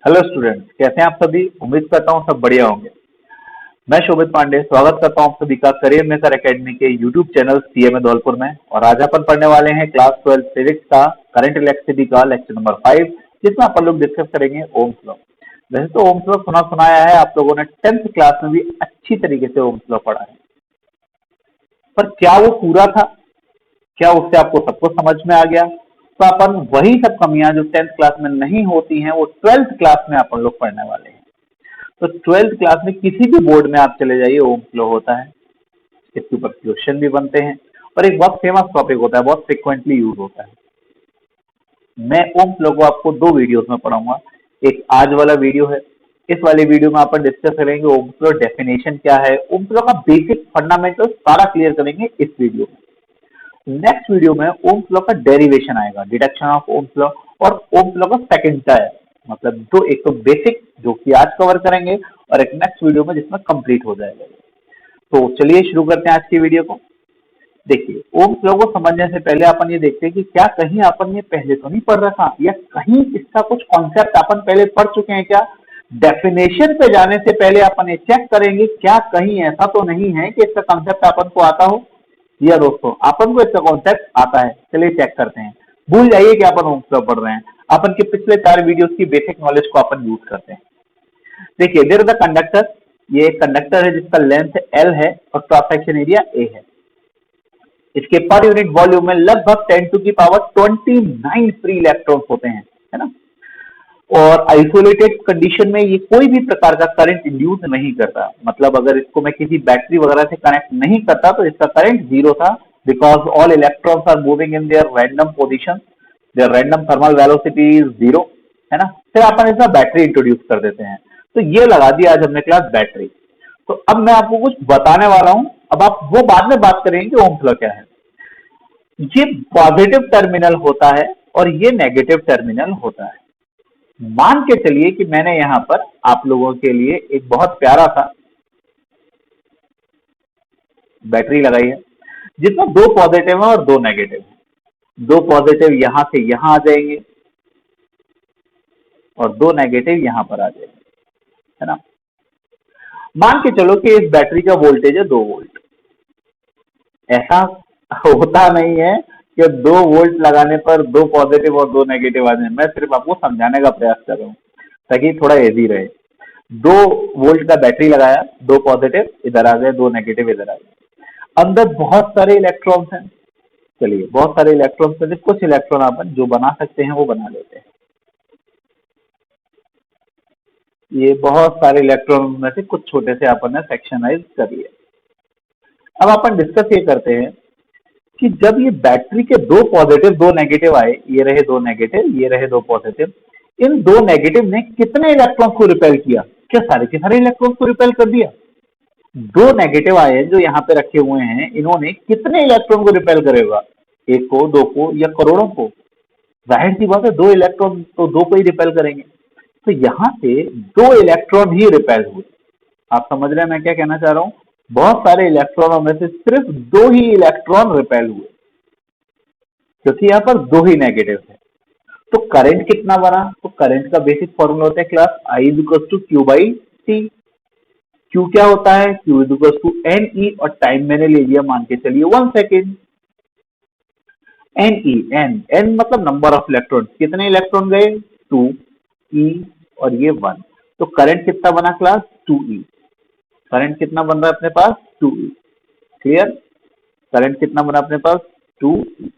Hello students, कैसे हैं आप सभी। उम्मीद करता हूँ सब बढ़िया होंगे। मैं शोभित पांडे स्वागत करता हूँ आप सभी का करियर मेकर एकेडमी के यूट्यूब चैनल सीएमए धौलपुर में। और आज अपन पढ़ने वाले हैं क्लास 12 फिजिक्स का करंट इलेक्ट्रिसिटी का लेक्चर नंबर 5, जिसमें अपन लोग डिस्कस करेंगे ओम्स लॉ। वैसे तो ओम्स लॉ सुना सुनाया है, आप लोगों ने 10th क्लास में भी अच्छी तरीके से ओम्स लॉ पढ़ा है, पर क्या वो पूरा था? क्या उससे आपको सब कुछ समझ में आ गया? तो अपन वही सब कमियां जो 10th क्लास में नहीं होती हैं वो 12th क्लास में अपन लोग पढ़ने वाले हैं। तो 12th क्लास में किसी भी बोर्ड में आप चले जाइए, ओम्स लॉ होता है, इसके ऊपर क्वेश्चन भी बनते हैं और एक बहुत फेमस टॉपिक होता है, बहुत फ्रिक्वेंटली यूज होता है। मैं ओम्स लॉ को आपको दो वीडियोस में पढ़ाऊंगा। एक आज वाला वीडियो है, इस वाले वीडियो में अपन डिस्कस करेंगे ओम्स लॉ डेफिनेशन क्या है, ओम्स लॉ का बेसिक फंडामेंटल सारा क्लियर करेंगे इस वीडियो में। नेक्स्ट वीडियो में ओम्स लॉ का डेरिवेशन आएगा, डिडक्शन ऑफ ओम्स लॉ, और ओम्स लॉ का सेकंड टायर, मतलब दो, एक तो बेसिक जो कि आज कवर करेंगे और एक नेक्स्ट वीडियो में जिसमें कंप्लीट हो जाएगा। तो चलिए शुरू करते हैं आज की वीडियो को। देखिए, ओम्स लॉ को समझने से पहले अपन ये देखते हैं कि क्या कहीं अपन ये पहले तो नहीं पढ़ रखा, या कहीं इसका कुछ कॉन्सेप्ट अपन पहले पढ़ चुके हैं क्या। डेफिनेशन पे जाने से पहले अपन ये चेक करेंगे क्या कहीं ऐसा तो नहीं है कि इसका कॉन्सेप्ट अपन को आता हो। या दोस्तों, अपन को इसका कॉन्सेप्ट आता है, चलिए चेक करते हैं। भूल जाइए कि अपन ओम्स लॉ पढ़ रहे हैं, अपन के पिछले 4 वीडियोस की बेसिक नॉलेज को अपन यूज करते हैं। देखिए, देयर इज अ कंडक्टर, ये कंडक्टर है जिसका लेंथ L है और क्रॉस सेक्शन एरिया A है। इसके पर यूनिट वॉल्यूम में लगभग 10 टू की पावर 29 फ्री इलेक्ट्रॉन्स होते हैं, है ना। और आइसोलेटेड कंडीशन में ये कोई भी प्रकार का करंट इंड्यूस नहीं करता, मतलब अगर इसको मैं किसी बैटरी वगैरह से कनेक्ट नहीं करता तो इसका करंट जीरो था, because all electrons are moving in their random position, their random thermal velocity is zero, है ना। फिर अपन इसमें बैटरी इंट्रोड्यूस कर देते हैं, तो ये लगा दी आज हमने क्लास बैटरी। तो अब मैं आपको कुछ बताने वाला हूं, अब आप वो बाद में बात करेंगे कि ओम्स लॉ क्या है। ये पॉजिटिव टर्मिनल होता है और ये नेगेटिव टर्मिनल होता है। मान के चलिए कि मैंने यहां पर आप लोगों के लिए एक बहुत प्यारा सा बैटरी लगाई है जिसमें दो पॉजिटिव है और दो नेगेटिव है। दो पॉजिटिव यहां से यहां आ जाएंगे और दो नेगेटिव यहां पर आ जाएंगे, है ना। मान के चलो कि इस बैटरी का वोल्टेज है 2 वोल्ट। ऐसा होता नहीं है कि 2 वोल्ट लगाने पर दो पॉजिटिव और दो नेगेटिव आ जाए। मैं सिर्फ आपको समझाने का प्रयास कर रहा हूँ ताकि थोड़ा इजी रहे। 2 वोल्ट का बैटरी लगाया, दो पॉजिटिव इधर आ गए, दो नेगेटिव इधर आ गए। अंदर बहुत सारे इलेक्ट्रॉन्स हैं। चलिए, बहुत सारे इलेक्ट्रॉन्स में से कुछ इलेक्ट्रॉन अपन जो बना सकते हैं वो बना लेते हैं। ये बहुत सारे इलेक्ट्रॉन में से कुछ छोटे से अपन ने सेक्शनाइज कर लिया। अब अपन डिस्कस ये करते हैं कि जब ये बैटरी के दो पॉजिटिव दो नेगेटिव आए, ये रहे दो नेगेटिव, ये रहे दो पॉजिटिव, इन दो नेगेटिव ने कितने इलेक्ट्रॉन को रिपेल किया? क्या सारे के सारे इलेक्ट्रॉन को रिपेल कर दिया? दो नेगेटिव आए जो यहाँ पे रखे हुए हैं, इन्होंने कितने इलेक्ट्रॉन को रिपेल करेगा? एक को, दो को, या करोड़ों को? जाहिर सी बात है, दो इलेक्ट्रॉन तो दो को ही रिपेल करेंगे। तो यहाँ से दो इलेक्ट्रॉन ही रिपेल हुए। आप समझ रहे हैं मैं क्या कहना चाह रहा हूँ? बहुत सारे इलेक्ट्रॉनों में से सिर्फ दो ही इलेक्ट्रॉन रिपेल हुए, क्योंकि यहाँ पर दो ही नेगेटिव है। तो करंट कितना बना? तो करंट का बेसिक फॉर्मूला होता है class I equal to Q by T. Q क्या होता है? Q equal to N E, और टाइम मैंने ले लिया, मान के चलिए 1 second. N E, N N मतलब नंबर ऑफ इलेक्ट्रॉन, कितने इलेक्ट्रॉन गए? 2 ई, और ये 1। तो करंट कितना बना क्लास? 2 ई। करंट कितना बन रहा है अपने पास? 2 ई। क्लियर? करंट कितना बना अपने पास? 2 ई।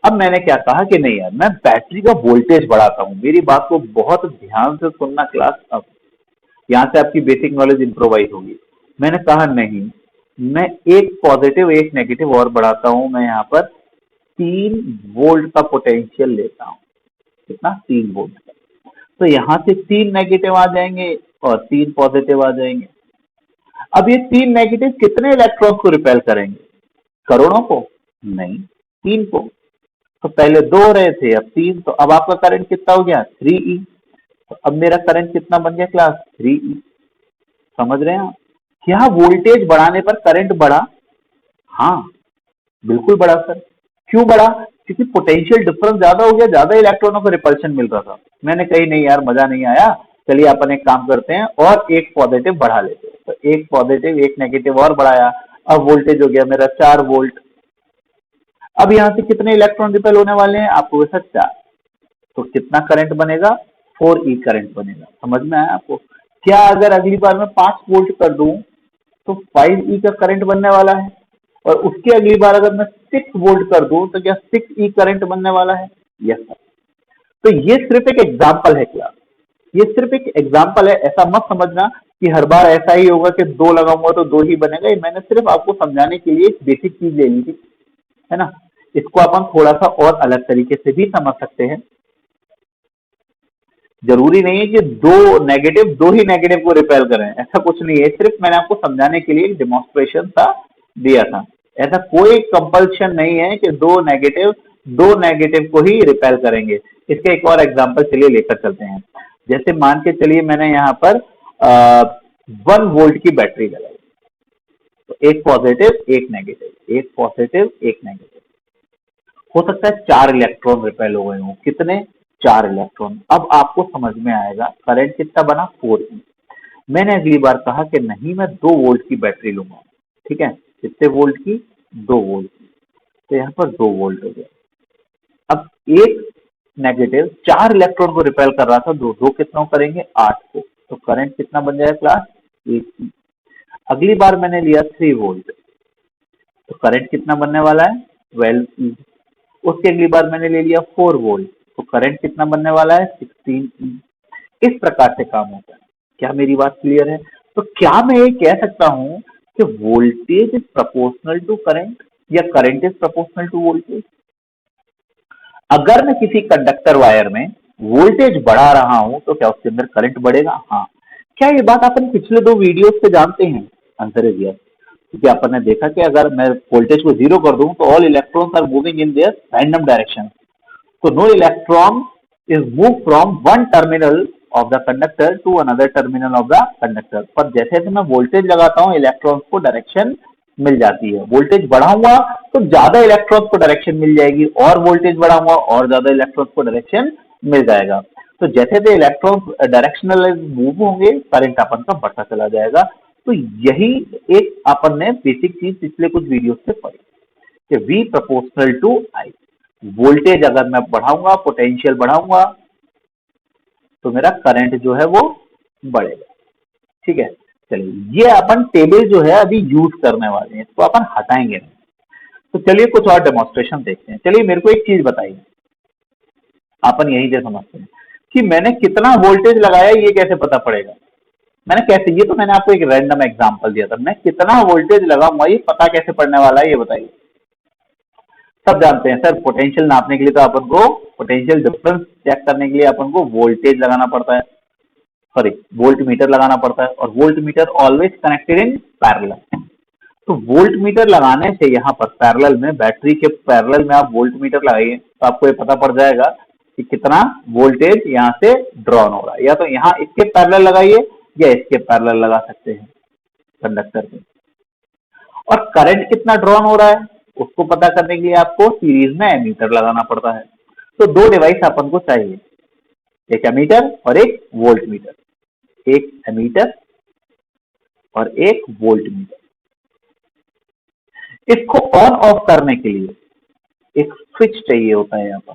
अब मैंने क्या कहा कि नहीं यार, मैं बैटरी का वोल्टेज बढ़ाता हूं। मेरी बात को बहुत ध्यान से सुनना क्लास, अब यहां से आपकी बेसिक नॉलेज इंप्रोवाइज होगी। मैंने कहा नहीं, मैं एक पॉजिटिव एक नेगेटिव और बढ़ाता हूं। मैं यहाँ पर 3 वोल्ट का पोटेंशियल लेता हूं। कितना? 3 वोल्ट का। तो यहाँ से 3 नेगेटिव आ जाएंगे और 3 पॉजिटिव आ जाएंगे। अब ये 3 नेगेटिव कितने इलेक्ट्रॉन को रिपेल करेंगे? करोड़ों को? नहीं, 3 को। तो पहले 2 रहे थे, अब 3, तो अब आपका करंट कितना हो गया? 3 ई। तो अब मेरा करंट कितना बन गया क्लास? 3 ई। समझ रहे हैं आप? क्या वोल्टेज बढ़ाने पर करंट बढ़ा? हाँ, बिल्कुल बढ़ा सर। क्यों बढ़ा? क्योंकि पोटेंशियल डिफरेंस ज्यादा हो गया, ज्यादा इलेक्ट्रॉनों को रिपल्शन मिल रहा था। मैंने कही नहीं यार मजा नहीं आया, चलिए अपन एक काम करते हैं और एक पॉजिटिव बढ़ा लेते हैं। तो एक पॉजिटिव एक नेगेटिव और बढ़ाया, अब वोल्टेज हो गया मेरा 4 वोल्ट। अब यहाँ से कितने इलेक्ट्रॉन रिपेल होने वाले हैं, आपको वैसा 4। तो कितना करंट बनेगा, 4E करंट बनेगा। समझ में आया आपको? क्या अगर अगली बार मैं 5 वोल्ट कर दूं तो 5E का करंट बनने वाला है, और उसकी अगली बार अगर मैं 6 वोल्ट कर दूं तो क्या 6E करंट बनने वाला है? Yes sir. तो ये सिर्फ एक एग्जाम्पल है क्लास, ये सिर्फ एक एग्जाम्पल है। ऐसा मत समझना कि हर बार ऐसा ही होगा कि 2 लगाऊंगा तो 2 ही बनेगा। ये मैंने सिर्फ आपको समझाने के लिए एक बेसिक चीज ले ली थी, है ना। इसको अपन थोड़ा सा और अलग तरीके से भी समझ सकते हैं। जरूरी नहीं है कि दो ही नेगेटिव को रिपेल करें, ऐसा कुछ नहीं है। सिर्फ मैंने आपको समझाने के लिए एक डेमोन्स्ट्रेशन सा दिया था। ऐसा कोई कंपल्शन नहीं है कि दो नेगेटिव को ही रिपेल करेंगे। इसका एक और एग्जांपल चलिए लेकर चलते हैं। जैसे मान के चलिए मैंने यहाँ पर 1 वोल्ट की बैटरी लगाई, तो एक पॉजिटिव एक नेगेटिव, एक पॉजिटिव एक नेगेटिव। हो सकता है 4 इलेक्ट्रॉन रिपेल हो गए हों। कितने? 4 इलेक्ट्रॉन। अब आपको समझ में आएगा करंट कितना बना, 4E। मैंने अगली बार कहा कि नहीं मैं 2 वोल्ट की बैटरी लूंगा, ठीक है। कितने वोल्ट की? 2 वोल्ट की। तो यहाँ पर 2 वोल्ट हो गया। अब एक नेगेटिव 4 इलेक्ट्रॉन को रिपेल कर रहा था, दो दो कितना करेंगे, 8 को। तो करंट कितना बन जाएगा क्लास, 8E। अगली बार मैंने लिया 3 वोल्ट, तो करंट कितना बनने वाला है, 12E। उसके अगली बार मैंने ले लिया 4 वोल्ट, तो करंट कितना बनने वाला है, 16E। इस प्रकार से काम होता है। क्या मेरी बात क्लियर है? तो क्या मैं ये कह सकता हूं कि voltage is proportional to current, या current is proportional to voltage? अगर मैं किसी कंडक्टर वायर में वोल्टेज बढ़ा रहा हूं तो क्या उसके अंदर करंट बढ़ेगा? हाँ। क्या ये बात अपन पिछले 2 वीडियोस से जानते हैं? Answer is yes. क्योंकि अपन ने देखा कि अगर मैं वोल्टेज को 0 कर दूं तो all electrons are moving in their random direction. So no electron is moved from one terminal of the conductor to another terminal of the conductor। पर जैसे जैसे मैं वोल्टेज लगाता हूँ इलेक्ट्रॉन्स को डायरेक्शन मिल जाती है। वोल्टेज बढ़ाऊंगा तो ज्यादा इलेक्ट्रॉन्स को डायरेक्शन मिल जाएगी, और वोल्टेज बढ़ाऊंगा और ज्यादा इलेक्ट्रॉन्स को डायरेक्शन मिल जाएगा। तो जैसे जैसे इलेक्ट्रॉन्स डायरेक्शनल मूव होंगे करंट अपन का बढ़ता चला जाएगा। तो यही एक अपन ने बेसिक चीज पिछले कुछ वीडियो से पढ़ी कि V proportional to I। Voltage अगर मैं बढ़ाऊंगा, पोटेंशियल बढ़ाऊंगा, तो मेरा करंट जो है वो बढ़ेगा। ठीक है। चलिए ये अपन टेबल जो है अभी यूज करने वाले हैं, इसको अपन हटाएंगे नहीं। तो चलिए कुछ और डेमोन्स्ट्रेशन देखते हैं। चलिए मेरे को एक चीज बताइए, अपन यही से समझते हैं कि मैंने कितना वोल्टेज लगाया ये कैसे पता पड़ेगा? मैंने कैसे, ये तो मैंने आपको एक रैंडम एग्जांपल दिया था। मैं कितना वोल्टेज लगाऊंगा ये पता कैसे पड़ने वाला है, ये बताइए। सब जानते हैं सर, पोटेंशियल नापने के लिए तो अपन को, पोटेंशियल डिफरेंस चेक करने के लिए अपन को वोल्टेज लगाना पड़ता है, सॉरी वोल्ट मीटर लगाना पड़ता है, और volt meter always connected in parallel. तो वोल्ट मीटर लगाने से यहाँ पर पैरेलल में, बैटरी के पैरेलल में आप वोल्ट मीटर लगाइए तो आपको ये पता पड़ जाएगा कि कितना वोल्टेज यहाँ से ड्रॉन हो रहा है। या तो यहाँ इसके पैरेलल लगाइए या इसके पैरेलल लगा सकते हैं कंडक्टर पे। और करंट कितना ड्रॉन हो रहा है उसको पता करने के लिए आपको सीरीज में एमीटर लगाना पड़ता है। तो 2 डिवाइस अपन को चाहिए, एक एमीटर और एक वोल्ट मीटर। एक एमीटर और एक वोल्ट मीटर। इसको ऑन ऑफ करने के लिए एक स्विच चाहिए होता है यहाँ पर,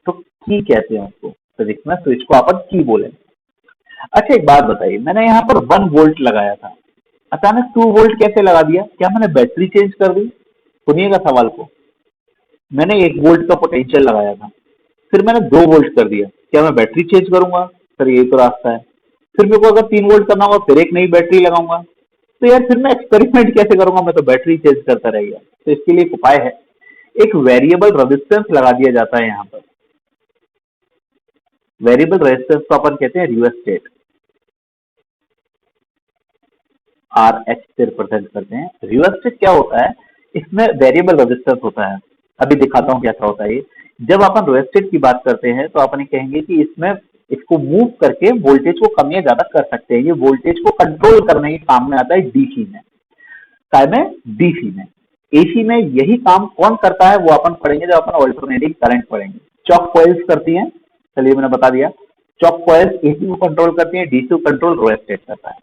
तो की कहते हैं उसको। फिजिक्स में स्विच को अपन की बोले। अच्छा एक बात बताइए, मैंने यहाँ पर 1 वोल्ट लगाया था, अचानक 2 वोल्ट कैसे लगा दिया? क्या मैंने बैटरी चेंज कर दी? सुनिएगा सवाल को। मैंने 1 वोल्ट का पोटेंशियल लगाया था, फिर मैंने 2 वोल्ट कर दिया, क्या मैं बैटरी चेंज करूंगा? सर यही तो रास्ता है। फिर मेरे को अगर 3 वोल्ट करना होगा फिर एक नई बैटरी लगाऊंगा, तो यार फिर मैं एक्सपेरिमेंट कैसे करूंगा? मैं तो बैटरी चेंज करता रह गया। तो इसके लिए एक उपाय है, एक वेरिएबल रेजिस्टेंस लगा दिया जाता है यहाँ पर। वेरिएबल रेजिस्टेंस को अपन कहते हैं रियोस्टेट, RH से रिप्रेजेंट करते हैं। रियोस्टेट क्या होता है? इसमें वेरिएबल रेजिस्टेंस होता है। अभी दिखाता हूँ क्या होता है ये। जब अपन रियोस्टेट की बात करते हैं तो अपन कहेंगे कि इसमें इसको मूव करके वोल्टेज को कम या ज्यादा कर सकते हैं। ये वोल्टेज को कंट्रोल करने के काम में आता है डीसी में, काय में? डीसी में। एसी में यही काम कौन करता है वो अपन पढ़ेंगे जब अपन ऑल्टरनेटिंग करंट पढ़ेंगे। चॉक कॉइल्स करती हैं, चलिए मैंने बता दिया। चॉक कॉइल्स एसी को कंट्रोल करती हैं, डीसी को कंट्रोल रोएस्टेट करता है।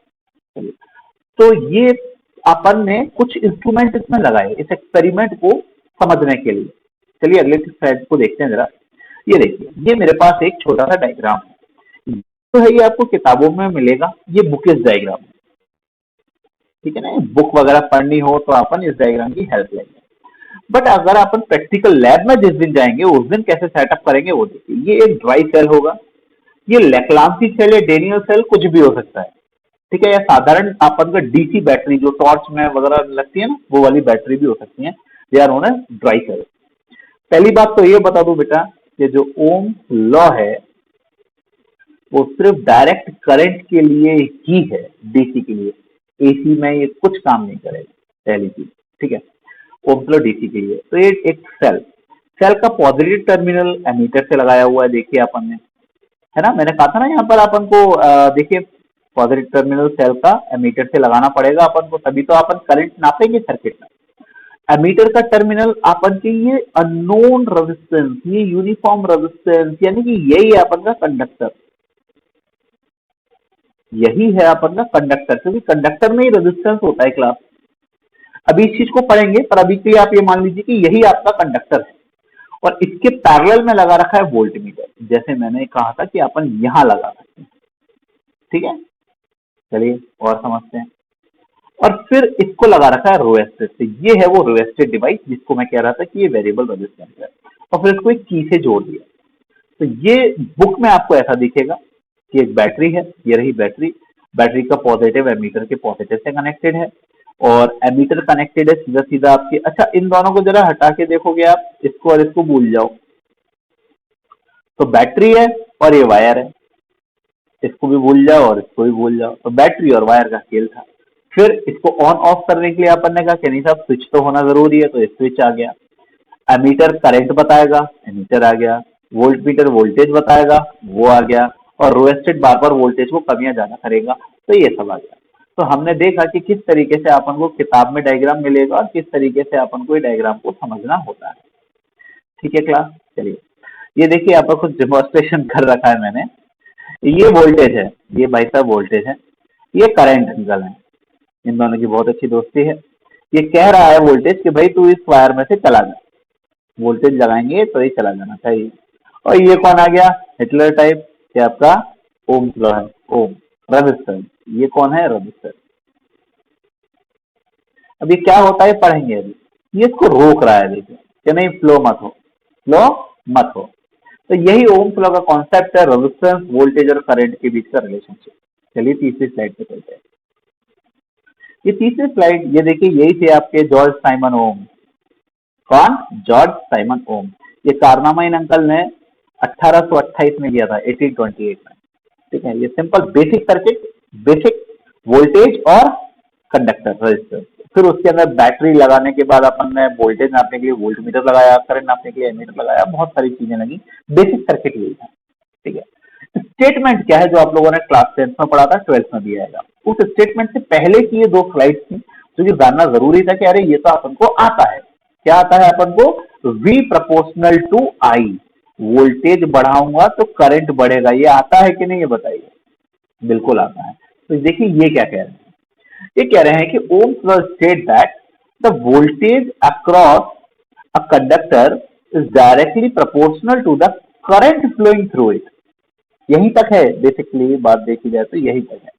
चलिए, तो ये अपन ने कुछ इंस्ट्रूमेंट इसमें लगाए इस एक्सपेरिमेंट को समझने के लिए। चलिए अगले स्लाइड को देखते हैं जरा। ये देखिए, ये मेरे पास एक छोटा सा डायग्राम है, तो है ये आपको किताबों में मिलेगा, ये बुकिश डायग्राम है, ठीक है ना। बुक वगैरह पढ़नी हो तो अपन इस डायग्राम की हेल्प लेंगे। बट अगर अपन प्रैक्टिकल लैब में जिस दिन जाएंगे उस दिन कैसे सेटअप करेंगे वो देखिए। ये एक ड्राई सेल होगा, ये लेक्लांसी सेल या डेनियल सेल कुछ भी हो सकता है, ठीक है। या साधारण अपन का डीसी बैटरी जो टॉर्च में वगैरह लगती है ना, वो वाली बैटरी भी हो सकती है। They are known as dry cell. पहली बात तो ये बता दूं बेटा कि जो ओम लॉ है वो सिर्फ डायरेक्ट करंट के लिए ही है, डीसी के लिए। एसी में ये कुछ काम नहीं करेगा, पहली चीज, ठीक है। ओम्स लॉ डीसी के लिए। तो ये एक सेल, सेल का पॉजिटिव टर्मिनल एमीटर से लगाया हुआ है, देखिए अपन ने, है ना। मैंने कहा था ना यहाँ पर अपन को देखिए पॉजिटिव टर्मिनल सेल का एमीटर से लगाना पड़ेगा अपन को, तभी तो अपन करंट नापेंगे सर्किट में। एमीटर का टर्मिनल अपन के ये अननोन रेजिस्टेंस, ये यूनिफॉर्म रेजिस्टेंस, यानी कि यही है अपन का कंडक्टर, यही है अपन का कंडक्टर, क्योंकि कंडक्टर में ही रेजिस्टेंस होता है क्लास। अभी इस चीज को पढ़ेंगे, पर अभी के लिए आप ये मान लीजिए कि यही आपका कंडक्टर है और इसके पैरेलल में लगा रखा है वोल्टमीटर, जैसे मैंने कहा था कि अपन यहां लगा सकते हैं, ठीक है। चलिए और समझते हैं। और फिर इसको लगा रखा है रोएस्टेट से, ये है वो रोएस्टेट डिवाइस जिसको मैं कह रहा था कि ये वेरिएबल रेजिस्टेंस है, और फिर इसको एक की से जोड़ दिया। तो ये बुक में आपको ऐसा दिखेगा कि एक बैटरी है, ये रही बैटरी, बैटरी का पॉजिटिव एमीटर के पॉजिटिव से कनेक्टेड है और एमीटर कनेक्टेड है सीधा सीधा आपके। अच्छा, इन दोनों को जरा हटा के देखोगे आप, इसको और इसको भूल जाओ, तो बैटरी है और ये वायर है, इसको भी भूल जाओ और इसको भी भूल जाओ, तो बैटरी और वायर का खेल था। फिर इसको ऑन ऑफ करने के लिए अपन ने कहा कि नहीं साहब स्विच तो होना जरूरी है, तो ये स्विच आ गया। एमीटर करंट बताएगा, एमीटर आ गया। वोल्ट मीटर वोल्टेज बताएगा, वो आ गया। और रोएस्टेट बार बार वोल्टेज को कम या ज्यादा करेगा, तो ये सब आ गया। तो हमने देखा कि किस तरीके से अपन को किताब में डायग्राम मिलेगा और किस तरीके से अपन को ये डायग्राम को समझना होता है, ठीक है क्लास। चलिए, ये देखिए आपका कुछ डेमोन्स्ट्रेशन कर रखा है मैंने। ये वोल्टेज है, ये भाई साहब वोल्टेज है, ये करंट निकल है, इन दोनों की बहुत अच्छी दोस्ती है। ये कह रहा है वोल्टेज कि भाई तू इस वायर में से चला जा, वोल्टेज लगाएंगे तो ये चला जाना चाहिए। और ये कौन आ गया, हिटलर टाइप, ये आपका ओम लॉ है, ओम रजिस्टर। ये कौन है, रजिस्टर। अब ये क्या होता है पढ़ेंगे अभी। ये इसको रोक रहा है, देखिए कि नहीं फ्लो मत हो, फ्लो मत हो। तो यही ओम लॉ का कॉन्सेप्ट है, रेजिस्टेंस वोल्टेज और करंट के बीच का रिलेशनशिप। चलिए तीसरी स्लाइड पे चलते हैं। ये तीसरी स्लाइड, ये देखिए यही थे आपके जॉर्ज साइमन ओम। कौन, जॉर्ज साइमन ओम। ये कारनामा इन अंकल ने 1828 में किया था, 1828 में, ठीक है। ये simple basic circuit, basic voltage और कंडक्टर रजिस्टर। फिर उसके अंदर बैटरी लगाने के बाद अपन ने वोल्टेज नापने के लिए वोल्ट मीटर लगाया, करंट नापने के लिए एमीटर लगाया, बहुत सारी चीजें लगी। बेसिक सर्किट यही था, ठीक है। स्टेटमेंट क्या है जो आप लोगों ने क्लास 10th में पढ़ा था, 12th में भी आएगा। उस स्टेटमेंट से पहले की ये दो स्लाइड थी जो कि जानना जरूरी था कि अरे ये तो अपन को आता है। क्या आता है अपन को, V proportional to I, voltage बढ़ाऊंगा तो करंट बढ़ेगा। ये आता है कि नहीं, ये बताइए। बिल्कुल आता है। तो देखिए ये क्या कह रहे हैं, ये कह रहे हैं कि Ohm's law state that the voltage across a conductor is directly proportional to the current flowing through it. यहीं तक है बेसिकली, बात देखी जाए तो यही तक है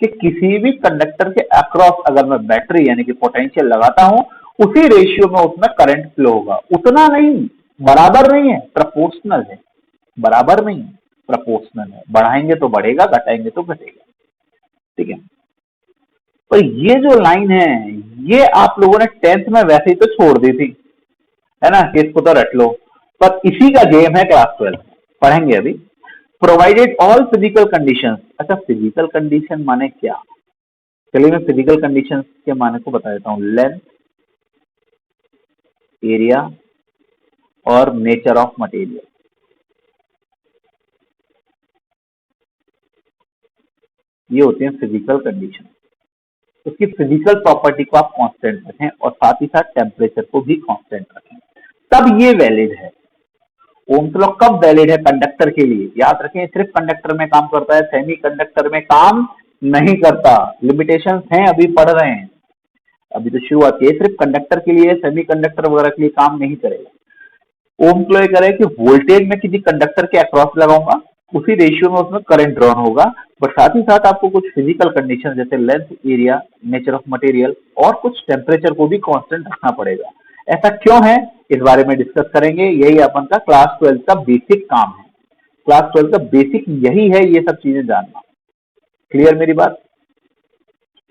कि किसी भी कंडक्टर के अक्रॉस अगर मैं बैटरी यानी कि पोटेंशियल लगाता हूं, उसी रेशियो में उसमें करंट फ्लो होगा। उतना नहीं, बराबर नहीं है, प्रोपोर्शनल है, बराबर नहीं है, प्रोपोर्शनल है। बढ़ाएंगे तो बढ़ेगा, घटाएंगे तो घटेगा, ठीक है। तो ये जो लाइन है ये आप लोगों ने 10th में वैसे ही तो छोड़ दी थी, है ना, कि इसको तो रट लो। पर इसी का गेम है क्लास 12 पढ़ेंगे अभी। Provided all physical conditions. अच्छा, फिजिकल कंडीशन माने क्या, चलिए मैं फिजिकल कंडीशंस के माने को बता देता हूँ। लेंथ, एरिया और नेचर ऑफ मटेरियल, ये होती हैं फिजिकल कंडीशन। उसकी फिजिकल प्रॉपर्टी को आप कांस्टेंट रखें और साथ ही साथ टेम्परेचर को भी कांस्टेंट रखें, तब ये वैलिड है। ओम्स लॉ कब वैलिड है कंडक्टर के लिए? याद रखें, सिर्फ कंडक्टर में काम करता है, सेमी कंडक्टर में काम नहीं करता। लिमिटेशंस हैं, अभी पढ़ रहे हैं, अभी तो शुरुआत की है। सिर्फ कंडक्टर के लिए, सेमी कंडक्टर वगैरह के लिए काम नहीं करेगा। ओम्स लॉ ये कह रहा है कि वोल्टेज में किसी कंडक्टर के अक्रॉस लगाऊंगा, उसी रेशियो में उसमें करंट ड्रॉन होगा, बट साथ ही साथ आपको कुछ फिजिकल कंडीशन जैसे length, area, nature of material और कुछ टेम्परेचर को भी कांस्टेंट रखना पड़ेगा। ऐसा क्यों है, इस बारे में डिस्कस करेंगे। यही अपन का क्लास 12 का बेसिक काम है। क्लास 12 का बेसिक यही है, ये सब चीजें जानना। क्लियर मेरी बात?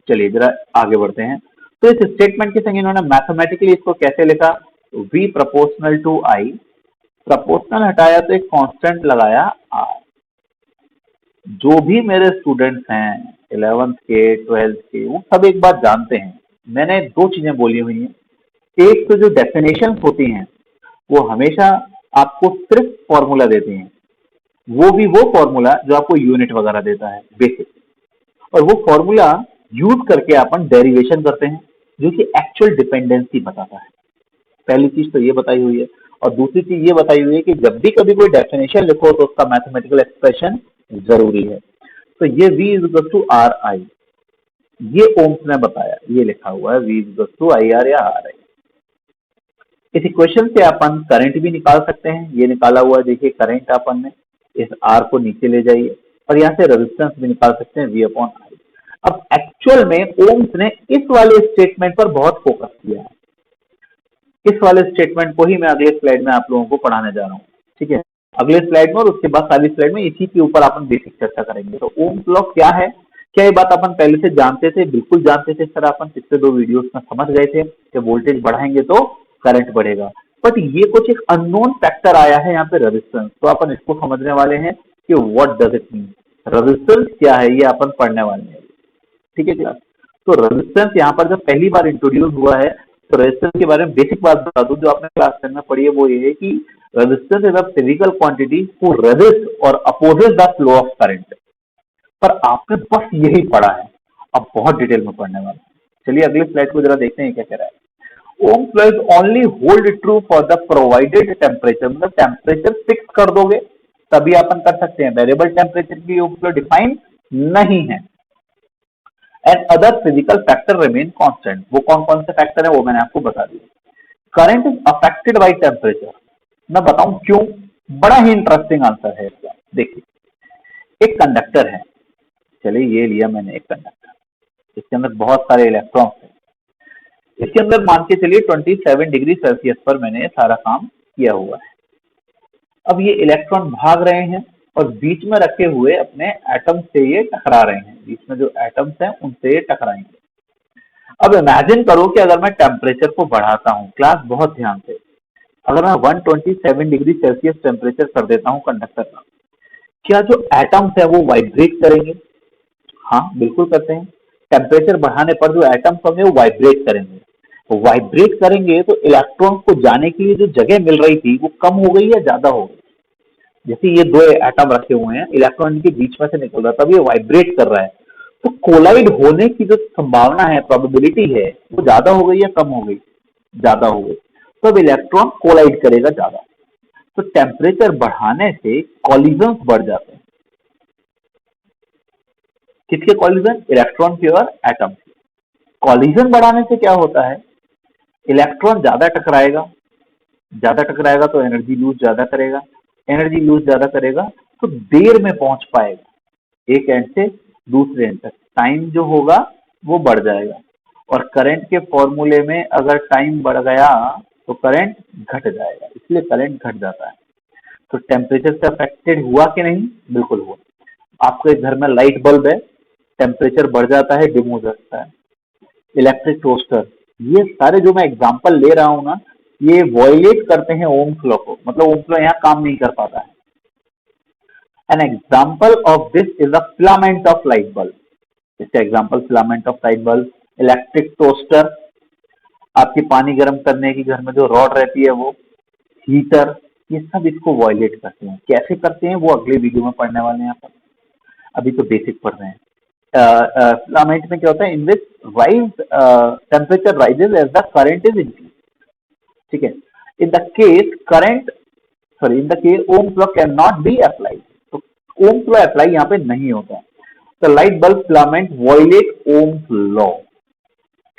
चलिए जरा आगे बढ़ते हैं। तो इस स्टेटमेंट के संग इन्होंने मैथमेटिकली इसको कैसे लिखा? V proportional to I, proportional हटाया तो एक कांस्टेंट लगाया R। जो भी मेरे स्टूडेंट्स हैं 11th के 12th के, वो सब एक बात जानते हैं, मैंने दो चीजें बोली हुई हैं। एक तो जो डेफिनेशन होती हैं वो हमेशा आपको सिर्फ फॉर्मूला देती हैं, वो भी वो फॉर्मूला जो आपको यूनिट वगैरह देता है बेसिक, और वो फॉर्मूला यूज करके अपन डेरिवेशन करते हैं जो कि एक्चुअल डिपेंडेंसी बताता है। पहली चीज तो ये बताई हुई है, और दूसरी चीज ये बताई हुई है कि जब भी कभी कोई डेफिनेशन लिखो तो उसका मैथमेटिकल एक्सप्रेशन जरूरी है। तो ये V is equal to R I, ये ओम्स ने बताया, ये लिखा हुआ है V is equal to I R या आर आई। इस इक्वेशन से अपन करंट भी निकाल सकते हैं, ये निकाला हुआ है देखिए करंट अपन ने। इस R को नीचे ले जाइए और यहाँ से रेजिस्टेंस भी निकाल सकते हैं V अपॉन आई। अब एक्चुअल में ओम्स ने इस वाले स्टेटमेंट पर बहुत फोकस किया है। इस वाले स्टेटमेंट को ही मैं अगले स्लाइड में आप लोगों को पढ़ाने जा रहा हूँ, ठीक है। अगले स्लाइड में और उसके बाद सारी स्लाइड में इसी के ऊपर अपन बेसिक चर्चा करेंगे। तो ओम्स लॉ क्या है, क्या ये बात अपन पहले से जानते थे? बिल्कुल जानते थे सर, अपन पिछले दो वीडियोस में समझ गए थे कि वोल्टेज बढ़ाएंगे तो करंट बढ़ेगा। बट ये कुछ एक अननोन फैक्टर आया है यहाँ पे, रेजिस्टेंस। तो अपन इसको समझने वाले हैं कि what does it mean, resistance क्या है, ये अपन पढ़ने वाले हैं, ठीक है क्लास। तो रेजिस्टेंस यहाँ पर जब पहली बार इंट्रोड्यूस हुआ है, तो रेजिस्टेंस के बारे में बेसिक बात बता दूं जो आपने क्लास 10 में पढ़ी है, वो ये है कि resistance is a physical quantity who resist और opposes the flow of current. पर आपने बस यही पढ़ा है, अब बहुत डिटेल में पढ़ने वाले हैं। चलिए अगले स्लाइड को जरा देखते हैं क्या कह रहा है। Ohm's law is only hold true for the provided temperature, मतलब टेम्परेचर फिक्स कर दोगे तभी अपन कर सकते हैं। वेरिएबल टेम्परेचर की ओम्स लॉ डिफाइन नहीं है। And other physical factor remain constant. वो कौन कौन से फैक्टर है वो मैंने आपको बता दिया। Current is affected by temperature, मैं बताऊं क्यों, बड़ा ही इंटरेस्टिंग आंसर है इसका। देखिए एक कंडक्टर है, चलिए ये लिया मैंने एक कंडक्टर, इसके अंदर बहुत सारे इलेक्ट्रॉन्स हैं। इसके अंदर मान के चलिए 27 डिग्री सेल्सियस पर मैंने सारा काम किया हुआ है। अब ये इलेक्ट्रॉन भाग रहे हैं और बीच में रखे हुए अपने एटम से ये टकरा रहे हैं, बीच में जो एटम्स हैं उनसे ये टकराएंगे। अब इमेजिन करो कि अगर मैं टेम्परेचर को बढ़ाता हूँ, क्लास बहुत ध्यान से, अगर मैं 127 डिग्री सेल्सियस टेम्परेचर कर देता हूँ कंडक्टर का, क्या जो एटम्स है वो वाइब्रेट करेंगे? हाँ बिल्कुल करते हैं। टेम्परेचर बढ़ाने पर जो एटम्स होंगे वो वाइब्रेट करेंगे। तो वाइब्रेट करेंगे तो इलेक्ट्रॉन को जाने के लिए जो जगह मिल रही थी वो कम हो गई या ज्यादा हो गई? जैसे ये दो एटम रखे हुए हैं, इलेक्ट्रॉन इनके बीच में से निकल रहा है, तब ये वाइब्रेट कर रहा है, तो कोलाइड होने की जो संभावना है, प्रोबेबिलिटी है, वो ज्यादा हो गई या कम हो गई? ज्यादा हो गई। तो अब इलेक्ट्रॉन कोलाइड करेगा ज्यादा। तो टेम्परेचर बढ़ाने से कॉलिजन बढ़ जाते हैं। किसके कॉलिजन? इलेक्ट्रॉन के और एटम के। कॉलिजन बढ़ाने से क्या होता है, इलेक्ट्रॉन ज्यादा टकराएगा तो एनर्जी लूज ज्यादा करेगा, एनर्जी लूज ज्यादा करेगा तो देर में पहुंच पाएगा एक एंड से दूसरे एंड तक, टाइम जो होगा वो बढ़ जाएगा। और करंट के फॉर्मूले में अगर टाइम बढ़ गया तो करंट घट जाएगा, इसलिए करंट घट जाता है। तो टेम्परेचर से अफेक्टेड हुआ कि नहीं? बिल्कुल हुआ। आपके घर में लाइट बल्ब है, टेम्परेचर बढ़ जाता है, डिम हो जाता है। इलेक्ट्रिक टोस्टर, ये सारे जो मैं एग्जांपल ले रहा हूं ना, ये वॉयलेट करते हैं ओम्स लॉ को, मतलब ओम्स लॉ यहाँ काम नहीं कर पाता है। An example of this is a filament of light bulb. इसका example filament of light bulb, electric toaster, आपकी पानी गर्म करने की घर में जो रॉड रहती है वो, हीटर, ये सब इसको वॉयलेट करते हैं। कैसे करते हैं वो अगले वीडियो में पढ़ने वाले हैं। यहाँ पर अभी तो बेसिक पढ़ रहे हैं। फिलामेंट में क्या होता है, in which rise temperature rises as the current is increase, ठीक है। In the case current, sorry, in the case Ohm's law can not be applied, तो ओम्स लॉ अप्लाई यहाँ पे नहीं होता है। तो light bulb filament violate Ohm's law,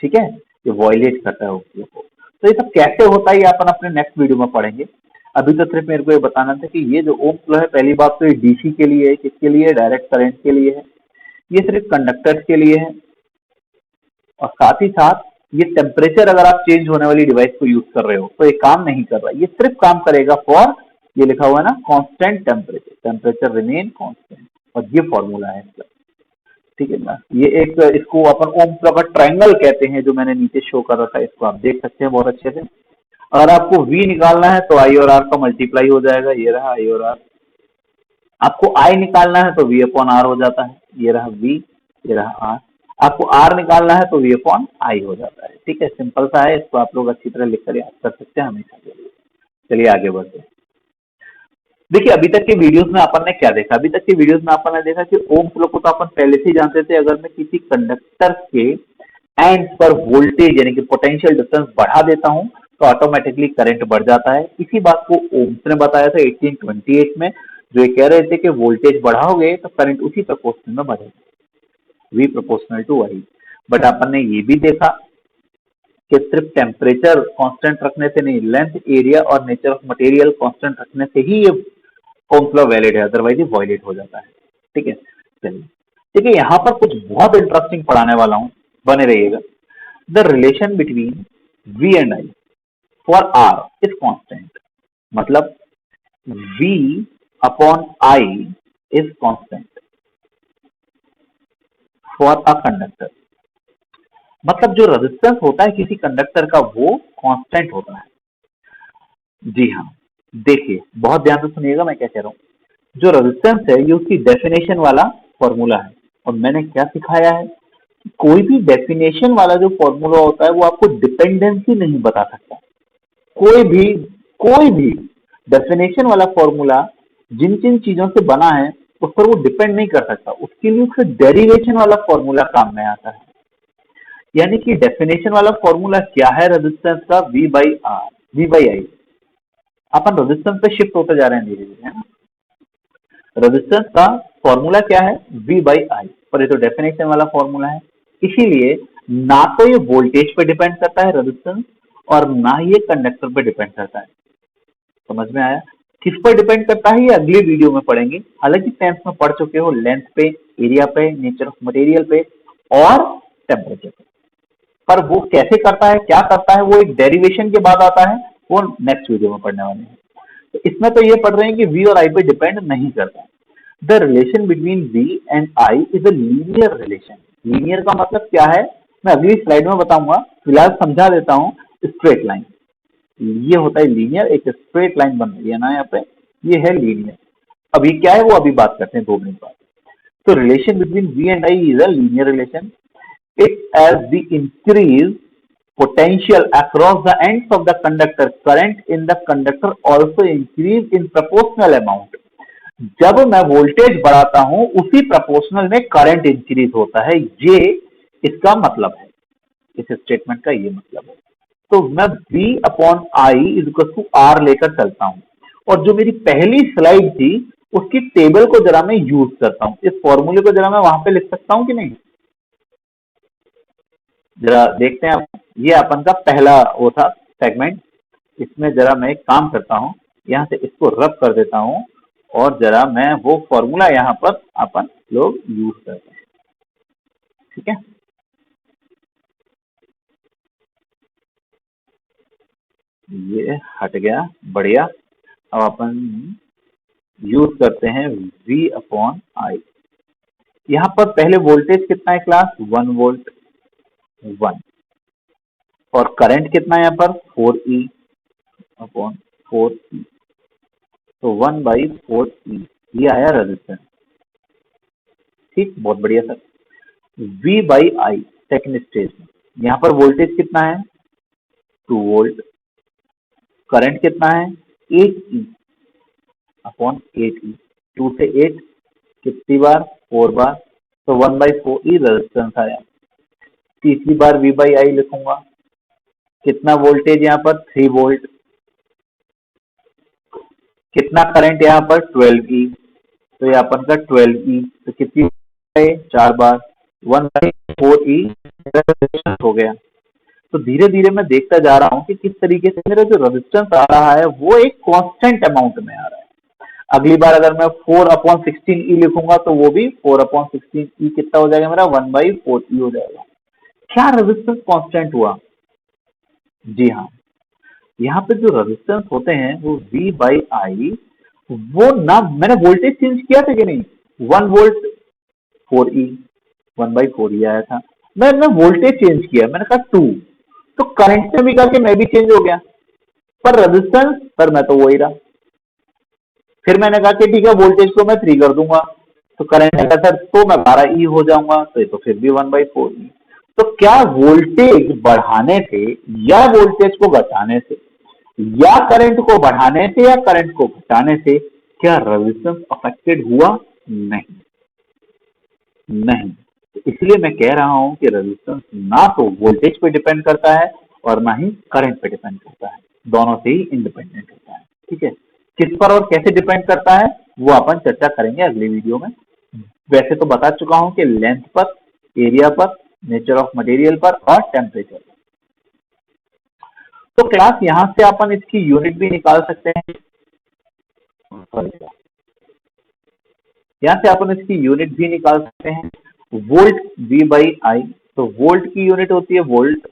ठीक है, ये वॉयलेट करता है ओम्स लॉ को। तो ये सब कैसे होता है ये अपन अपने नेक्स्ट वीडियो में पढ़ेंगे। अभी तो सिर्फ मेरे को ये बताना था कि ये जो ओम्स लॉ है, पहली बात तो ये डीसी के लिए है, किसके लिए, डायरेक्ट करंट के लिए है, ये सिर्फ कंडक्टर्स के लिए है। और साथ ही साथ ये टेम्परेचर अगर आप चेंज होने वाली डिवाइस को यूज कर रहे हो तो ये काम नहीं कर रहा, ये सिर्फ काम करेगा फॉर, ये लिखा हुआ है ना, constant temperature, temperature remain constant, और ये फॉर्मूला है इसका, ठीक है ना। ये एक, इसको अपन ओम्स लॉ का ट्रायंगल कहते हैं, जो मैंने नीचे शो कर रखा है, इसको आप देख सकते हैं बहुत अच्छे से। अगर आपको V निकालना है तो I और R का मल्टीप्लाई हो जाएगा, ये रहा I और R। आपको I निकालना है तो V अपॉन R हो जाता है, ये रहा V, ये रहा R। आपको R निकालना है तो V अपॉन I हो जाता है, ठीक है, सिंपल सा है, इसको आप लोग अच्छी तरह लिखकर याद कर सकते हैं हमेशा के लिए। चलिए आगे बढ़ते हैं। देखिए अभी तक के वीडियोस में अपन ने क्या देखा, अभी तक के वीडियोस में अपन ने देखा कि ओम्स लॉ को तो अपन पहले से ही जानते थे, अगर मैं किसी कंडक्टर के एंड पर वोल्टेज यानी कि पोटेंशियल डिफरेंस बढ़ा देता हूं तो ऑटोमेटिकली करंट बढ़ जाता है। इसी बात को ओम्स ने बताया था 1828 में, जो ये कह रहे थे कि वोल्टेज बढ़ाओगे तो करंट उसी प्रोपोर्शनल में बढ़ेगा, V proportional to I। But अपन ने ये भी देखा कि सिर्फ टेम्परेचर कांस्टेंट रखने से नहीं, लेंथ, एरिया और नेचर ऑफ मटेरियल कांस्टेंट रखने से ही ये ओम्स लॉ वैलिड है, अदरवाइज ये वॉयलेट हो जाता है, ठीक है। चलिए देखिए यहाँ पर कुछ बहुत इंटरेस्टिंग पढ़ाने वाला हूँ, बने रहिएगा। The relation between V and I for R is constant, मतलब V upon I is constant for a conductor, मतलब जो रेजिस्टेंस होता है किसी कंडक्टर का वो कांस्टेंट होता है। जी हाँ, देखिए बहुत ध्यान से सुनिएगा मैं क्या कह रहा हूँ। जो रेजिस्टेंस है ये उसकी डेफिनेशन वाला फॉर्मूला है, और मैंने क्या सिखाया है, कोई भी डेफिनेशन वाला जो फॉर्मूला होता है वो आपको डिपेंडेंसी नहीं बता सकता। कोई भी डेफिनेशन वाला फॉर्मूला जिन जिन चीजों से बना है उस पर वो डिपेंड नहीं कर सकता, उसके लिए उसका डेरिवेशन वाला फॉर्मूला काम में आता है। यानी कि डेफिनेशन वाला फॉर्मूला क्या है रेजिस्टेंस का, V by R, V by I. अपन रेजिस्टेंस पे शिफ्ट होते जा रहे हैं धीरे धीरे, है ना। रेजिस्टेंस का फॉर्मूला क्या है, V बाई आई, पर ये तो डेफिनेशन वाला फॉर्मूला है, इसीलिए ना तो ये वोल्टेज पे डिपेंड करता है रेजिस्टेंस, और ना ही ये कंडक्टर पे डिपेंड करता है। समझ में आया। किस पर डिपेंड करता है ये अगले वीडियो में पढ़ेंगे, हालांकि टेंथ में पढ़ चुके हो, लेंथ पे, एरिया पे, नेचर ऑफ मटेरियल पे और टेम्परेचर पे। पर वो कैसे करता है, क्या करता है, वो एक डेरिवेशन के बाद आता है, वो नेक्स्ट वीडियो में पढ़ने वाले हैं। तो इसमें तो ये पढ़ रहे हैं कि V और I पे डिपेंड नहीं करता। The relation between V and I is a linear relation. Linear का मतलब क्या है मैं अगली स्लाइड में बताऊंगा, फिलहाल समझा देता हूँ। स्ट्रेट लाइन, ये होता है लीनियर, एक स्ट्रेट लाइन बन रही है ना यहाँ पे, ये है लीनियर। अभी क्या है वो अभी बात करते हैं 2 मिनट बाद। तो relation between V and I is a linear relation. It as the increase potential across the ends of the conductor, current in the conductor also increase in proportional amount। जब मैं वोल्टेज बढ़ाता हूं उसी proportional में current increase होता है, ये इसका मतलब है, इस स्टेटमेंट का ये मतलब है। तो मैं V upon I is equal to R लेकर चलता हूं, और जो मेरी पहली स्लाइड थी उसकी टेबल को जरा मैं यूज करता हूं, इस फॉर्मूले को जरा मैं वहां पे लिख सकता हूं कि नहीं, जरा देखते हैं। ये अपन का पहला वो था सेगमेंट, इसमें जरा मैं एक काम करता हूँ, यहाँ से इसको रब कर देता हूँ, और जरा मैं वो फॉर्मूला यहाँ पर अपन लोग यूज करते हैं, ठीक है। ये हट गया, बढ़िया। अब अपन यूज करते हैं V अपॉन आई। यहाँ पर पहले वोल्टेज कितना है क्लास, 1 वोल्ट, 1, और करंट कितना है यहाँ पर 4E अपॉन 4E, तो 1/4E, ये आया रेजिस्टेंस, ठीक, बहुत बढ़िया sir. V by I second stage में, यहाँ पर वोल्टेज कितना है 2 वोल्ट, करंट कितना है 8E अपॉन 8E, 2 से 8 कितनी बार, 4 बार, तो 1/4 ई रेजिस्टेंस आया। तीसरी बार V बाई आई लिखूंगा, कितना वोल्टेज यहाँ पर 3 वोल्ट, कितना करंट यहाँ पर 12 ई, तो ये अपन का 12 ई, तो कितनी 4 बार 1/4 ई हो गया। तो धीरे धीरे मैं देखता जा रहा हूँ कि किस तरीके से मेरा जो रेजिस्टेंस आ रहा है वो एक कांस्टेंट अमाउंट में आ रहा है। अगली बार अगर मैं 4/16 ई लिखूंगा तो वो भी 4/16 ई कितना हो जाएगा मेरा 1/4 ई हो जाएगा। क्या रेजिस्टेंस कांस्टेंट हुआ? जी हाँ, यहाँ पे जो रेजिस्टेंस होते हैं वो V बाई आई, वो ना मैंने वोल्टेज चेंज किया था कि नहीं, 1 वोल्ट 4 ई, 1/4 ई आया था। मैं वोल्टेज चेंज किया, मैंने कहा 2, तो करंट में भी करके मैं भी चेंज हो गया, पर रेजिस्टेंस पर मैं तो वही रहा। फिर मैंने कहा कि ठीक है वोल्टेज को मैं 3 कर दूंगा, तो करंट का सर तो मैं 12 ई हो जाऊंगा, तो ये तो फिर भी 1/4 ई। तो क्या वोल्टेज बढ़ाने से या वोल्टेज को घटाने से या करंट को बढ़ाने से या करंट को घटाने से क्या रेजिस्टेंस अफेक्टेड हुआ? नहीं, नहीं। तो इसलिए मैं कह रहा हूं कि रेजिस्टेंस ना तो वोल्टेज पे डिपेंड करता है और ना ही करंट पे डिपेंड करता है, दोनों से ही इंडिपेंडेंट होता है। ठीक है, किस पर और कैसे डिपेंड करता है वो अपन चर्चा करेंगे अगले वीडियो में। वैसे तो बता चुका हूं कि लेंथ पर, एरिया पर, नेचर ऑफ मटेरियल पर और टेम्परेचर पर। तो क्लास यहां से अपन इसकी यूनिट भी निकाल सकते हैं, यहाँ से अपन इसकी यूनिट भी निकाल सकते हैं। वोल्ट V बाई आई, तो वोल्ट की यूनिट होती है वोल्ट,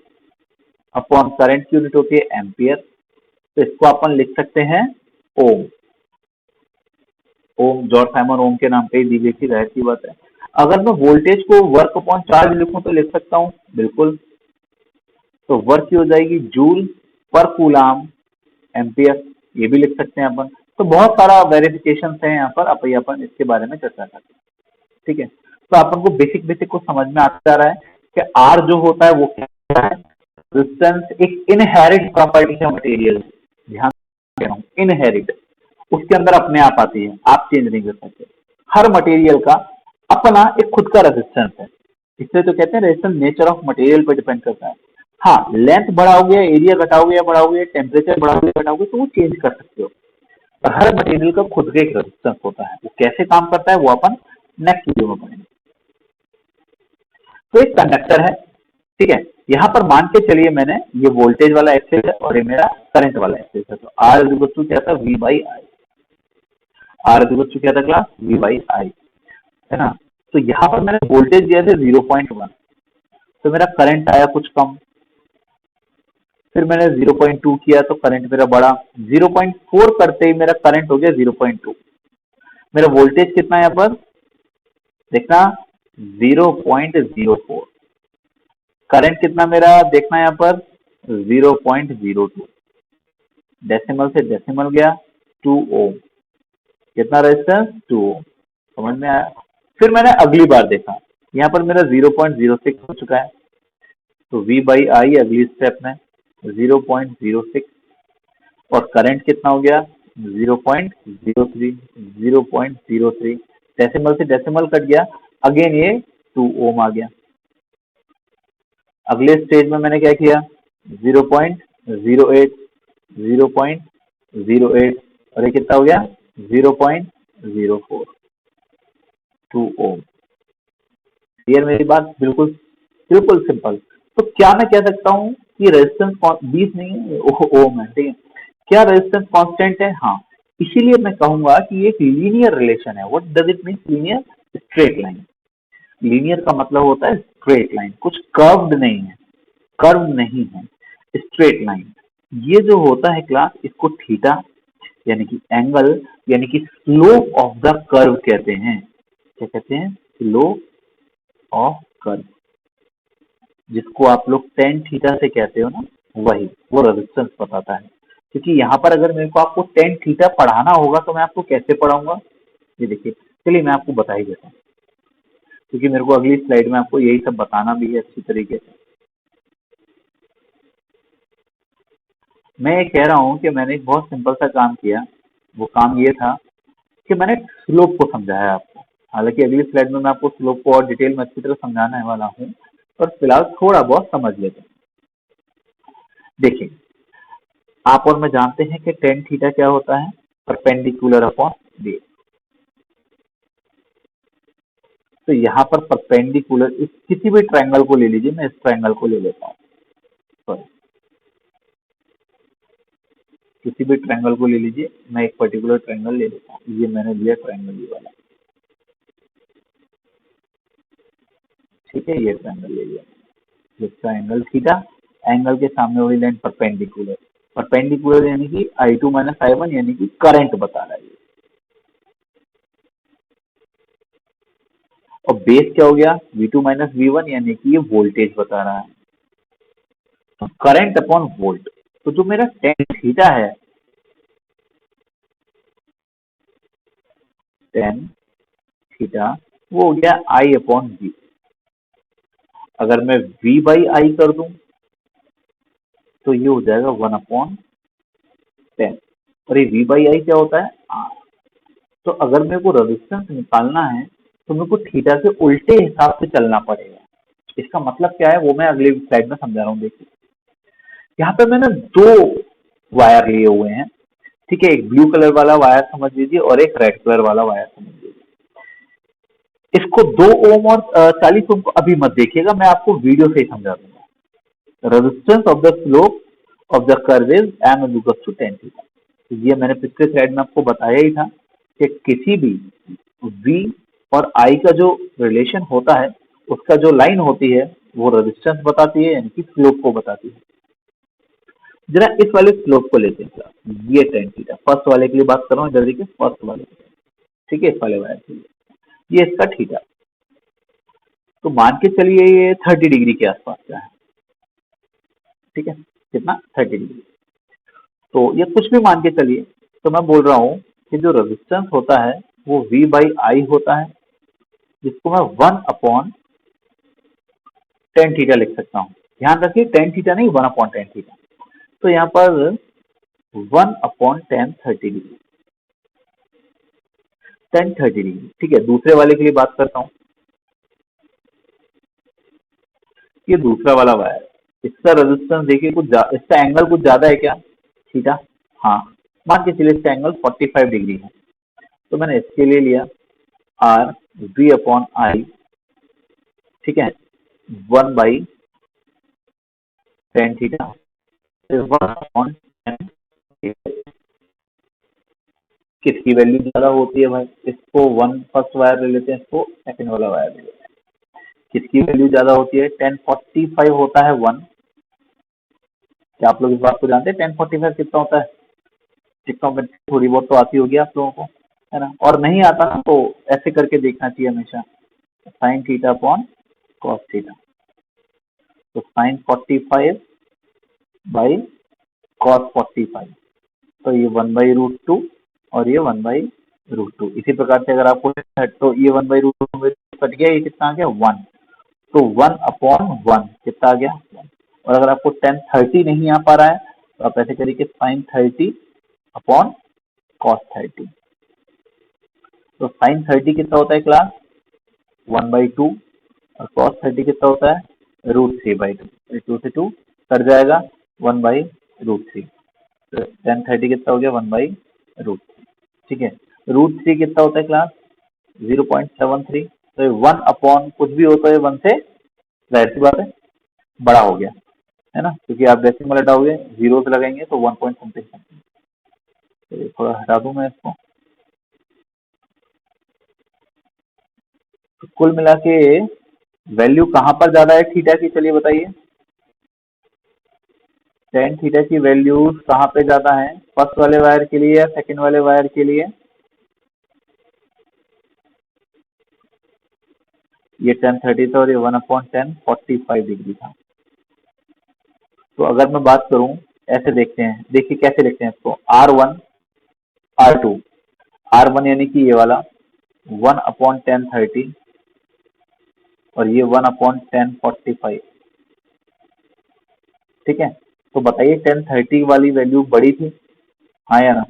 अपॉन करंट की यूनिट होती है एम्पियर, तो इसको अपन लिख सकते हैं ओम। ओम जॉर्ज साइमन ओम के नाम पे ही दी गई थी, जाहिर सी बात है। अगर मैं वोल्टेज को वर्क अपॉन चार्ज लिखूं तो लिख सकता हूं, बिल्कुल। तो वर्क की हो जाएगी जूल पर कूलाम एम्पियर, ये भी लिख सकते हैं अपन। तो बहुत सारा वेरिफिकेशन है यहाँ पर, अपन इसके बारे में चर्चा करते हैं। ठीक है, तो अपन को बेसिक बेसिक को समझ में आता जा रहा है कि आर जो होता है वो क्या है। रेजिस्टेंस एक इनहेरिट प्रॉपर्टी है मटेरियल, ध्यान दे रहा हूँ, इनहेरिट, उसके अंदर अपने आप आती है, आप चेंज नहीं कर सकते। हर मटेरियल का अपना एक खुद का रेजिस्टेंस है, इसलिए तो कहते हैं रेजिस्टेंस नेचर ऑफ मटेरियल पर डिपेंड करता है। हाँ, लेंथ बढ़ाओगे, एरिया घटाओगे या बढ़ाओगे, टेम्परेचर बढ़ाओगे घटाओगे तो वो चेंज कर सकते हो, पर हर मटेरियल का खुद का एक रेजिस्टेंस होता है। वो कैसे काम करता है वो अपन नेक्स्ट वीडियो में पढ़ेंगे। तो एक कंडक्टर है, ठीक है, यहाँ पर मान के चलिए मैंने ये वोल्टेज वाला एक्सेस है और ये मेरा करंट वाला एक्सेस है, तो आर इज इक्वल टू क्या था V by I, R is equal to क्या था क्लास V बाई आई, है ना। तो यहाँ पर मैंने वोल्टेज दिया था 0.1, तो मेरा करंट आया कुछ कम। फिर मैंने 0.2 किया तो करंट मेरा बढ़ा, 0.4 करते ही मेरा करंट हो गया 0.2। मेरा वोल्टेज कितना है यहाँ पर देखना 0.04, करंट कितना मेरा देखना यहाँ पर 0.02, डेसिमल से डेसिमल गया 2 ओम, कितना रेजिस्टेंस 2 ओम, समझ में आया। फिर मैंने अगली बार देखा, यहाँ पर मेरा 0.06 हो चुका है, तो V बाई आई अगली स्टेप में 0.06, और करंट कितना हो गया 0.03, 0.03, डेसिमल से डेसिमल कट गया, अगेन ये 2 ओम आ गया। अगले स्टेज में मैंने क्या किया 0.08, 0.08, और ये कितना हो गया 0.04, 2 ओम। क्लियर मेरी बात? बिल्कुल बिल्कुल सिंपल। तो क्या मैं कह सकता हूँ कि रेजिस्टेंस 20 नहीं है, ओम है, ठीक है। क्या रेजिस्टेंस कांस्टेंट है? हाँ, इसीलिए मैं कहूंगा कि ये एक लीनियर रिलेशन है। What does it mean linear? Straight line. Linear का मतलब होता है स्ट्रेट लाइन, कुछ कर्व्ड नहीं है, कर्व नहीं है, स्ट्रेट लाइन। ये जो होता है क्लास, इसको थीटा यानी कि एंगल यानी कि स्लोप ऑफ द कर्व कहते हैं। क्या कहते हैं? स्लोप ऑफ कर्व, जिसको आप लोग टेन थीटा से कहते हो ना, वही वो रेजिस्टेंस बताता है। क्योंकि यहाँ पर अगर मेरे को आपको टेन थीटा पढ़ाना होगा तो मैं आपको कैसे पढ़ाऊंगा, ये देखिए, चलिए मैं आपको बता ही देता हूँ, क्योंकि मेरे को अगली स्लाइड में आपको यही सब बताना भी है अच्छी तरीके से। मैं ये कह रहा हूँ कि मैंने एक बहुत सिंपल सा काम किया, वो काम ये था कि मैंने स्लोप को समझाया आपको। हालांकि अगली स्लाइड में मैं आपको स्लोप को और डिटेल में अच्छी तरह समझाने वाला हूँ, पर फिलहाल थोड़ा बहुत समझ लेते हैं। देखिए, आप और मैं जानते हैं कि टेन थीटा क्या होता है, परपेंडिकुलर अपॉन बेस। तो यहाँ पर परपेंडिकुलर, इस किसी भी ट्रायंगल को ले लीजिए, मैं इस ट्रायंगल को ले लेता हूँ, सॉरी, किसी भी ट्रायंगल को ले लीजिए, मैं एक पर्टिकुलर ट्रायंगल ले लेता हूँ। ये मैंने लिया ट्रायंगल ये वाला, ठीक है, ये ट्रायंगल ले लिया, जिसका एंगल थीटा, एंगल के सामने वही लाइन परपेंडिकुलर, परपेंडिकुलर यानी कि I2 माइनस I1 यानी कि करंट बता रहा है। और बेस क्या हो गया, V2 माइनस V1 यानी कि ये वोल्टेज बता रहा है। तो करंट अपॉन वोल्ट, तो जो मेरा टेन थीटा है, टेन थीटा वो हो गया I अपॉन V। अगर मैं V बाई I कर दूं तो ये हो जाएगा 1 अपॉन 10, और ये V बाई I क्या होता है, R। तो अगर मेरे को रेजिस्टेंस निकालना है तो मेरे को थीटा के उल्टे हिसाब से चलना पड़ेगा। इसका मतलब क्या है वो मैं अगले स्लाइड में समझा रहा हूँ। देखिए, यहाँ पे मैंने दो वायर लिए हुए हैं, ठीक है, एक ब्लू कलर वाला वायर समझ लीजिए और एक रेड कलर वाला वायर समझ लीजिए। इसको 2 ओम और 40 ओम को अभी मत देखिएगा, मैं आपको वीडियो से ही समझा दूंगा। Resistance of the slope of the curve is m equals to tan theta. ये मैंने पिछले स्लाइड में आपको बताया ही था कि किसी भी V और I का जो रिलेशन होता है, उसका जो लाइन होती है वो रेजिस्टेंस बताती है, यानी कि स्लोप को बताती है। जरा इस वाले स्लोप को लेते हैं, ये tan थीटा, फर्स्ट वाले के लिए बात कर रहा हूँ, जल्दी के फर्स्ट वाले, ठीक है, इस वाले वायर के लिए, ये इसका थीटा। तो मान के चलिए ये 30 डिग्री के आसपास का है, ठीक है, कितना, 30 डिग्री। तो ये कुछ भी मान के चलिए, तो मैं बोल रहा हूँ कि जो रेजिस्टेंस होता है वो V बाई I होता है, जिसको मैं 1 अपॉन टेन थीटा लिख सकता हूँ। ध्यान रखिए टेन थीटा नहीं, 1 अपॉन टेन थीटा। तो यहाँ पर 1 upon ten 30 degree, ten 30 degree, ठीक है। दूसरे वाले के लिए बात करता हूँ, ये दूसरा वाला वायर, इसका रेजिस्टेंस देखिए कुछ इसका एंगल कुछ ज्यादा है क्या, थीटा, हाँ, मान के चलिए इसका एंगल 45 डिग्री है। तो मैंने इसके लिए लिया R V अपॉन I, ठीक है, 1 by tan theta, 1 upon ten, किसकी वैल्यू ज्यादा होती है भाई, इसको 1 फर्स्ट वायर ले लेते हैं, इसको सेकंड वाला वायर ले लेते हैं। किसकी वैल्यू ज्यादा होती है, 1045 होता है 1। क्या आप लोग इस बात को जानते हैं 1045 कितना होता है, ट्रिग्नोमेट्री थोड़ी बहुत तो आती होगी आप लोगों को, है ना, और नहीं आता ना तो ऐसे करके देखना चाहिए हमेशा, sine theta upon cos theta. तो साइन 45 बाई कॉस 45, तो ये 1/√2 और ये 1/√2। इसी प्रकार से अगर आपको, तो ये 1/√2 कट गया, ये कितना आ गया 1, तो 1 अपॉन 1 कितना आ गया 1। और अगर आपको टेन 30 नहीं आ पा रहा है तो आप ऐसे करिए साइन 30 अपॉन कॉस 30। तो साइन 30 कितना होता है क्लास, 1/2, और कॉस 30 कितना होता है √3/2, 2 से 2 कट जाएगा, 1/√3। तो टेन 30 कितना हो गया 1/√3, ठीक है। √3 कितना होता है क्लास, 0.73। तो 1 अपॉन कुछ भी होता है 1 से, जाहिर सी बात है बड़ा हो गया, है ना, क्योंकि आप डेसिमल हटाओगे, जीरो से लगाएंगे तो 1 पॉइंट समथिंग समथिंग। तो थोड़ा हटा दूं मैं इसको। तो कुल मिला के वैल्यू कहाँ पर ज्यादा है थीटा की, चलिए बताइए, टेन थीटा की वैल्यू कहाँ पे ज्यादा है, फर्स्ट वाले वायर के लिए या सेकंड वाले वायर के लिए। ये 1030 था और ये 1 अपॉन 1045 डिग्री था। तो अगर मैं बात करूं, ऐसे देखते हैं, देखिए कैसे लिखते हैं इसको, R1 R2, R1 यानी कि ये वाला 1 अपॉन 1030 और ये 1 अपॉन 1045, ठीक है। तो बताइए 1030 वाली वैल्यू बड़ी थी, हाँ या ना,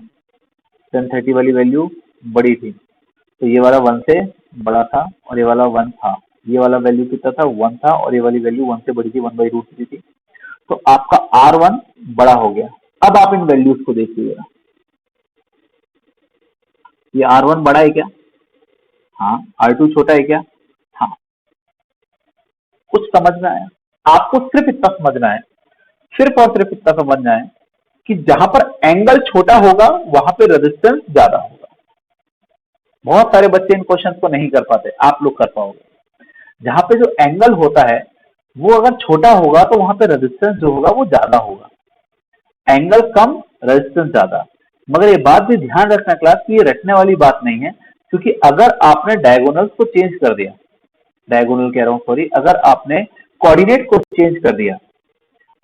1030 वाली वैल्यू बड़ी थी, तो ये वाला 1 से बड़ा था और ये वाला 1 था, ये वाला वैल्यू कितना था 1 था और ये वाली वैल्यू 1 से बड़ी थी 1/√3 थी। तो आपका R1 बड़ा हो गया। अब आप इन वैल्यूज को देखिएगा, ये R1 बड़ा है क्या? हाँ। R2 छोटा है क्या? हाँ। कुछ समझ में आया? आपको सिर्फ इतना समझना है, सिर्फ और सिर्फ इतना समझना है कि जहां पर एंगल छोटा होगा वहां पे रेजिस्टेंस ज्यादा होगा। बहुत सारे बच्चे इन क्वेश्चंस को नहीं कर पाते, आप लोग कर पाओगे। जहां पे जो एंगल होता है वो अगर छोटा होगा तो वहां पे रेजिस्टेंस जो होगा वो ज्यादा होगा। एंगल कम, रेजिस्टेंस ज्यादा। मगर ये बात भी ध्यान रखना क्लास की ये रटने वाली बात नहीं है, क्योंकि अगर आपने डायगोनल्स को चेंज कर दिया, डायगोनल कह रहा हूं सॉरी, अगर आपने कोऑर्डिनेट को चेंज कर दिया,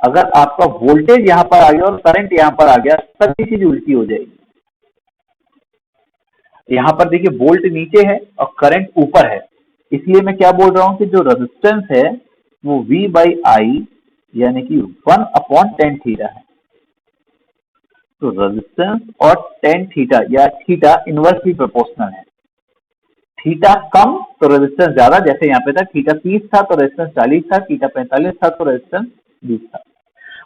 अगर आपका वोल्टेज यहां पर आ गया और करंट यहां पर आ गया, सभी चीज उल्टी हो जाएगी। यहां पर देखिए वोल्ट नीचे है और करंट ऊपर है, इसलिए मैं क्या बोल रहा हूं कि जो रेजिस्टेंस है वो V/I यानी कि 1/tan थीटा है। तो रेजिस्टेंस और tan थीटा या थीटा इनवर्सली प्रोपोर्शनल है। थीटा कम तो रेजिस्टेंस ज्यादा, जैसे यहाँ पे था थीटा 30 था तो रेजिस्टेंस 40 था, थीटा 45 था तो रेजिस्टेंस 20 था।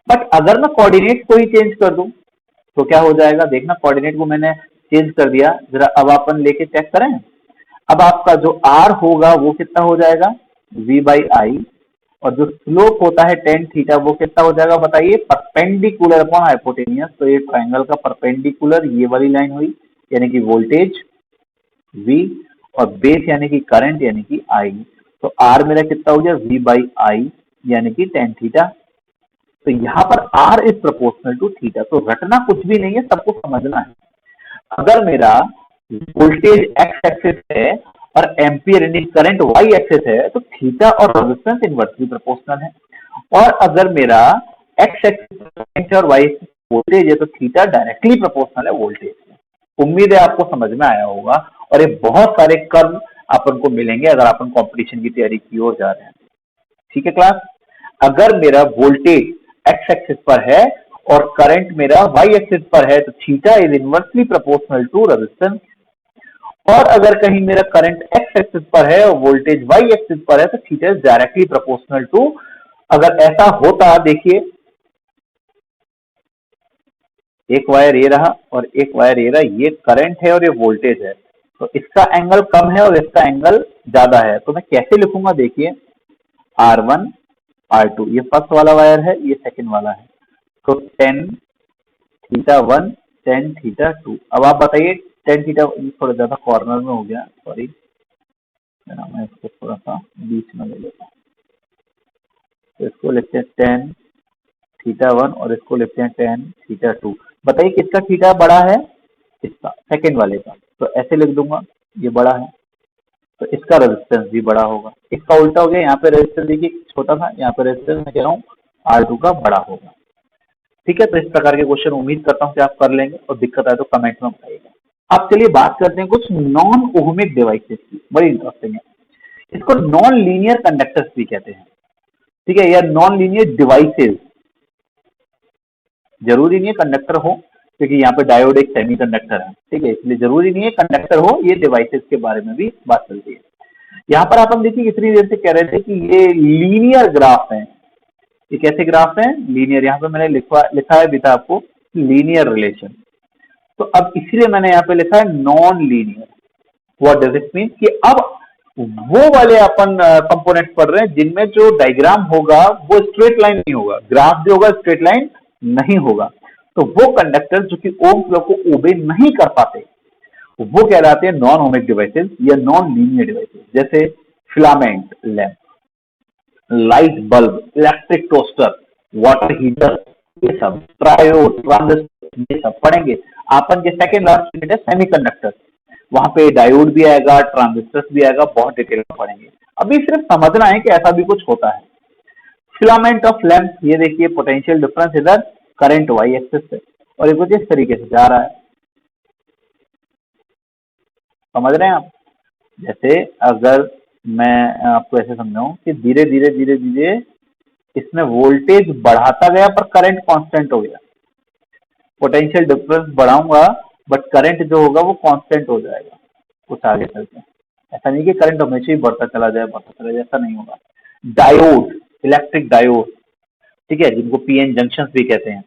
बट अगर मैं कोऑर्डिनेट को ही चेंज कर दूं तो क्या हो जाएगा? देखना, कोऑर्डिनेट को मैंने चेंज कर दिया, जरा अब अपन लेके चेक करें। अब आपका जो R होगा वो कितना हो जाएगा? V/I, और जो स्लोप होता है tan थीटा वो कितना हो जाएगा बताइए? Perpendicular upon hypotenuse. तो ये ट्राइंगल का परपेंडिकुलर ये वाली लाइन हुई, यानी कि वोल्टेज V, और बेस यानी कि करंट यानी कि I। तो R मेरा कितना हो गया? V/I यानी कि tan थीटा। तो यहाँ पर R is proportional to theta. तो रटना कुछ भी नहीं है, सबको समझना है। अगर मेरा वोल्टेज एक्स एक्सिस है और एम्पियर यानी करंट वाई एक्सिस है तो थीटा और रेजिस्टेंस इनवर्सली प्रोपोर्शनल है। और अगर मेरा एक्स एक्सिस करंट और वाई एक्सिस वोल्टेज है तो थीटा डायरेक्टली प्रोपोर्शनल है वोल्टेज से। उम्मीद है आपको समझ में आया होगा, और ये बहुत सारे कर्व अपन को मिलेंगे अगर अपन कंपटीशन की तैयारी की ओर जा रहे हैं। ठीक है क्लास? अगर मेरा वोल्टेज एक्स एक्सिस पर है और करंट मेरा वाई एक्सिस पर है तो theta is inversely proportional to resistance. और अगर कहीं मेरा करंट एक्स एक्सिस पर है और वोल्टेज वाई एक्सिस पर है तो theta is directly proportional to. अगर ऐसा होता, देखिए एक वायर ये रहा और एक वायर ये रहा, ये करंट है और ये वोल्टेज है, तो इसका एंगल कम है और इसका एंगल ज्यादा है, तो मैं कैसे लिखूंगा? देखिए R1 R2, ये फर्स्ट वाला वायर है, ये सेकंड वाला है, तो tan θ1 tan θ2। अब आप बताइए tan थीटा, थोड़ा ज्यादा कॉर्नर में हो गया, सॉरी, मैं इसको थोड़ा सा बीच में ले लेता हूँ। तो इसको लिखते हैं tan θ1 और इसको लिखते हैं tan θ2। बताइए किसका थीटा बड़ा है? इसका, सेकंड वाले का। तो ऐसे लिख दूंगा, ये बड़ा है तो इसका रेजिस्टेंस भी बड़ा होगा। इसका उल्टा हो गया, यहाँ पे रेजिस्टेंस देखिए छोटा था, यहाँ पे रेजिस्टेंस मैं कह रहा हूँ R2 का बड़ा होगा। ठीक है, तो इस प्रकार के क्वेश्चन उम्मीद करता हूँ कि आप कर लेंगे, और दिक्कत आए तो कमेंट में बताइएगा। अब चलिए बात करते हैं कुछ नॉन ओहमिक डिवाइसेस की, बड़ी इंटरेस्टिंग है। इसको नॉन लीनियर कंडक्टर्स भी कहते हैं। ठीक है, या नॉन लीनियर डिवाइसेस। जरूरी नहीं है कंडक्टर हो, क्योंकि यहाँ पे डायोड एक सेमीकंडक्टर है। ठीक है, इसलिए जरूरी नहीं है कंडक्टर हो, ये डिवाइसेस के बारे में भी बात चलती है। यहाँ पर आप हम देखिए इतनी देर से कह रहे थे कि ये लीनियर ग्राफ है। ये कैसे ग्राफ है? लीनियर। यहाँ पे मैंने लिखा है भी था आपको लीनियर रिलेशन, तो अब इसीलिए मैंने यहाँ पे लिखा है non linear. What does it mean? कि अब वो वाले अपन कंपोनेंट पढ़ रहे हैं जिनमें जो डायग्राम होगा वो स्ट्रेट लाइन नहीं होगा, ग्राफ जो होगा स्ट्रेट लाइन नहीं होगा। तो वो कंडक्टर जो कि ओम्स लॉ को ओबे नहीं कर पाते वो कहलाते हैं नॉन ओमिक डिवाइसेस या नॉन लीनियर डिवाइसेस। जैसे filament lamp, light bulb, electric toaster, water heater, ये सब ट्रायोड, ट्रांजिस्टर, ये सब पढ़ेंगे। अपन के सेकंड लास्ट यूनिट है सेमीकंडक्टर, वहां पे डायोड भी आएगा, ट्रांजिस्टर भी आएगा, बहुत डिटेल में पढ़ेंगे। अभी सिर्फ समझना है कि ऐसा भी कुछ होता है। फिलामेंट ऑफ लैंप, ये देखिए पोटेंशियल डिफरेंस इधर करंट वाई एक्सिस पे, और ये कुछ इस तरीके से जा रहा है। समझ रहे हैं आप? जैसे अगर मैं आपको ऐसे समझाऊं कि धीरे धीरे धीरे धीरे इसमें वोल्टेज बढ़ाता गया पर करंट कांस्टेंट हो गया, पोटेंशियल डिफरेंस बढ़ाऊंगा बट करंट जो होगा वो कांस्टेंट हो जाएगा। कुछ आगे चलते हैं। ऐसा नहीं कि करंट हमेशा ही बढ़ता चला जाए, ऐसा नहीं होगा। डायोड, इलेक्ट्रिक डायोड, ठीक है, जिनको पीएन जंक्शन भी कहते हैं।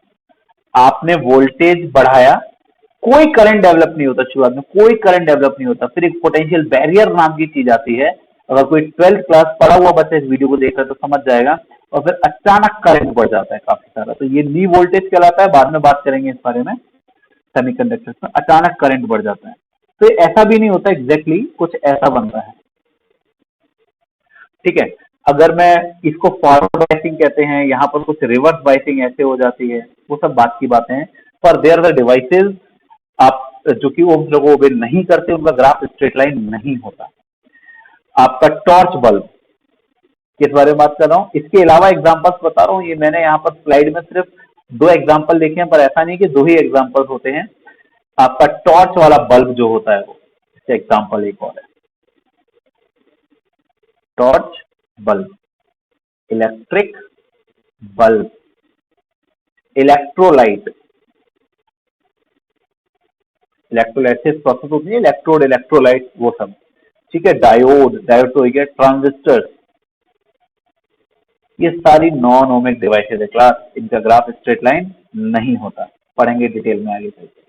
आपने वोल्टेज बढ़ाया, कोई करंट डेवलप नहीं होता, शुरुआत में कोई करंट डेवलप नहीं होता, फिर एक पोटेंशियल बैरियर नाम की चीज आती है। अगर कोई 12th क्लास पढ़ा हुआ बच्चा इस वीडियो को देख रहा है तो समझ जाएगा। और फिर अचानक करंट बढ़ जाता है काफी सारा, तो ये नी वोल्टेज कहलाता है। बाद में बात करेंगे इस बारे में। सेमीकंडक्टर्स में अचानक करंट बढ़ जाता है, तो ये ऐसा भी नहीं होता एग्जैक्टली, कुछ ऐसा बनता है, ठीक है। अगर मैं इसको फॉरवर्ड बाइसिंग कहते हैं, यहाँ पर कुछ रिवर्स बाइसिंग ऐसे हो जाती है, वो सब बात की बातें हैं। फॉर देयर द डिवाइसेज, आप जो कि ओम्स लॉ को ओबे नहीं करते, उनका ग्राफ स्ट्रेट लाइन नहीं होता। आपका टॉर्च बल्ब, किस बारे में बात कर रहा हूँ, इसके अलावा एग्जांपल्स बता रहा हूँ। ये मैंने यहाँ पर स्लाइड में सिर्फ 2 एग्जांपल देखे हैं, पर ऐसा नहीं कि 2 ही एग्जांपल्स होते हैं। आपका टॉर्च वाला बल्ब जो होता है वो, इसका एग्जांपल एक और है, torch bulb, electric bulb, electrolyte, electrolyte से प्रोसेस होती है, इलेक्ट्रोड, इलेक्ट्रोलाइट, वो सब, ठीक है। डायोड, डायोड तो हो गया। ट्रांजिस्टर, ये सारी नॉन ओमिक डिवाइसेज है क्लास, इनका ग्राफ स्ट्रेट लाइन नहीं होता, पढ़ेंगे डिटेल में आगे चलते।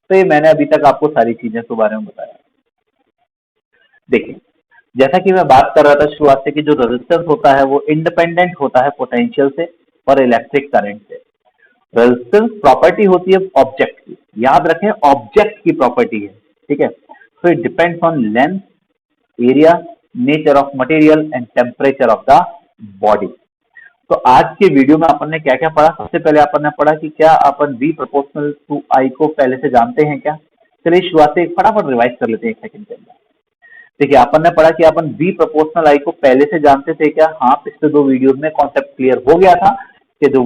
तो ये मैंने अभी तक आपको सारी चीजें के बारे में बताया। देखिए, जैसा कि मैं बात कर रहा था शुरुआत से कि जो रेजिस्टेंस होता है वो इंडिपेंडेंट होता है पोटेंशियल से और इलेक्ट्रिक करंट से। रेजिस्टेंस प्रॉपर्टी होती है ऑब्जेक्ट की, याद रखें ऑब्जेक्ट की प्रॉपर्टी है, ठीक है। So it depends on length, area, nature of material and temperature of the body. तो आज के वीडियो में अपन ने क्या क्या पढ़ा। सबसे पहले अपन ने पढ़ा कि क्या अपन V प्रोपोर्शनल टू I को पहले से जानते हैं क्या। चलिए शुरुआत से फटाफट रिवाइज कर लेते हैं 1 सेकंड के अंदर। देखिए, अपन ने पढ़ा कि अपन V प्रोपोर्शनल I को पहले से जानते थे क्या। हाँ, पिछले 2 वीडियोस में कॉन्सेप्ट क्लियर हो गया था कि जो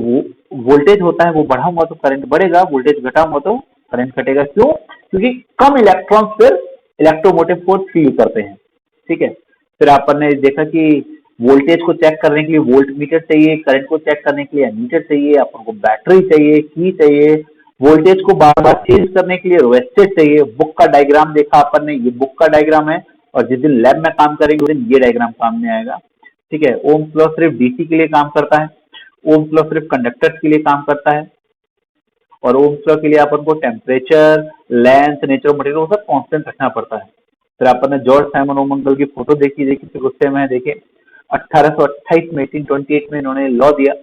वोल्टेज होता है वो बढ़ा हुआ तो करंट बढ़ेगा, वोल्टेज घटा हुआ तो करंट घटेगा। क्यों? क्योंकि कम इलेक्ट्रॉन्स फिर इलेक्ट्रोमोटिव फोर्स फील करते हैं, ठीक है। फिर अपन ने देखा कि वोल्टेज को चेक करने के लिए वोल्ट मीटर चाहिए, करंट को चेक करने के लिए एमीटर चाहिए, अपन को बैटरी चाहिए, की चाहिए, वोल्टेज को बार बार चेंज करने के लिए रेजिस्टर चाहिए। बुक का डायग्राम देखा अपन ने, ये बुक का डायग्राम है, और जिस दिन लैब में काम करेंगे उस दिन ये डायग्राम काम में आएगा, ठीक है। ओम्स लॉ सिर्फ डीसी के लिए काम करता है, ओम्स लॉ सिर्फ कंडक्टर्स के लिए काम करता है, और ओम्स लॉ के लिए अपन को temperature, length, nature of material वो सब कांस्टेंट रखना पड़ता है। फिर अपन ने जॉर्ज साइमन ओमंगल की फोटो देखी, फिर गुस्से में देखे 1828 में 1828 में इन्होंने लॉ दिया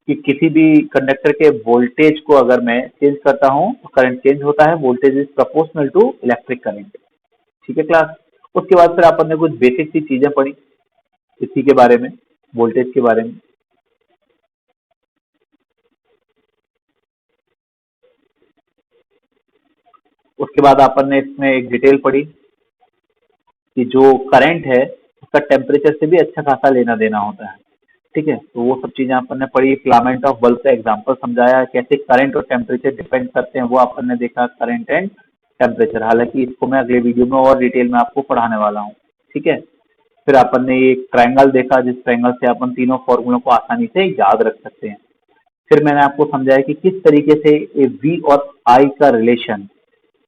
कि किसी भी कंडक्टर के वोल्टेज को अगर मैं चेंज करता हूं तो करंट चेंज होता है, voltage is proportional to electric current, ठीक है क्लास। उसके बाद फिर अपन ने कुछ बेसिक सी चीजें पढ़ी इसी के बारे में, वोल्टेज के बारे में। उसके बाद अपन ने इसमें एक डिटेल पढ़ी कि जो करंट है उसका टेम्परेचर से भी अच्छा खासा लेना देना होता है, ठीक है। तो वो सब चीजें अपन ने पढ़ी। फिलामेंट ऑफ बल्ब का एग्जांपल समझाया, कैसे करंट और टेम्परेचर डिपेंड करते हैं, वो अपन ने देखा, करंट एंड टेम्परेचर। हालांकि इसको मैं अगले वीडियो में और डिटेल में आपको पढ़ाने वाला हूँ, ठीक है। फिर अपन ने एक ट्रायंगल देखा, जिस ट्रायंगल से अपन तीनों फॉर्मूलों को आसानी से याद रख सकते हैं। फिर मैंने आपको समझाया कि किस तरीके से ए V और I का रिलेशन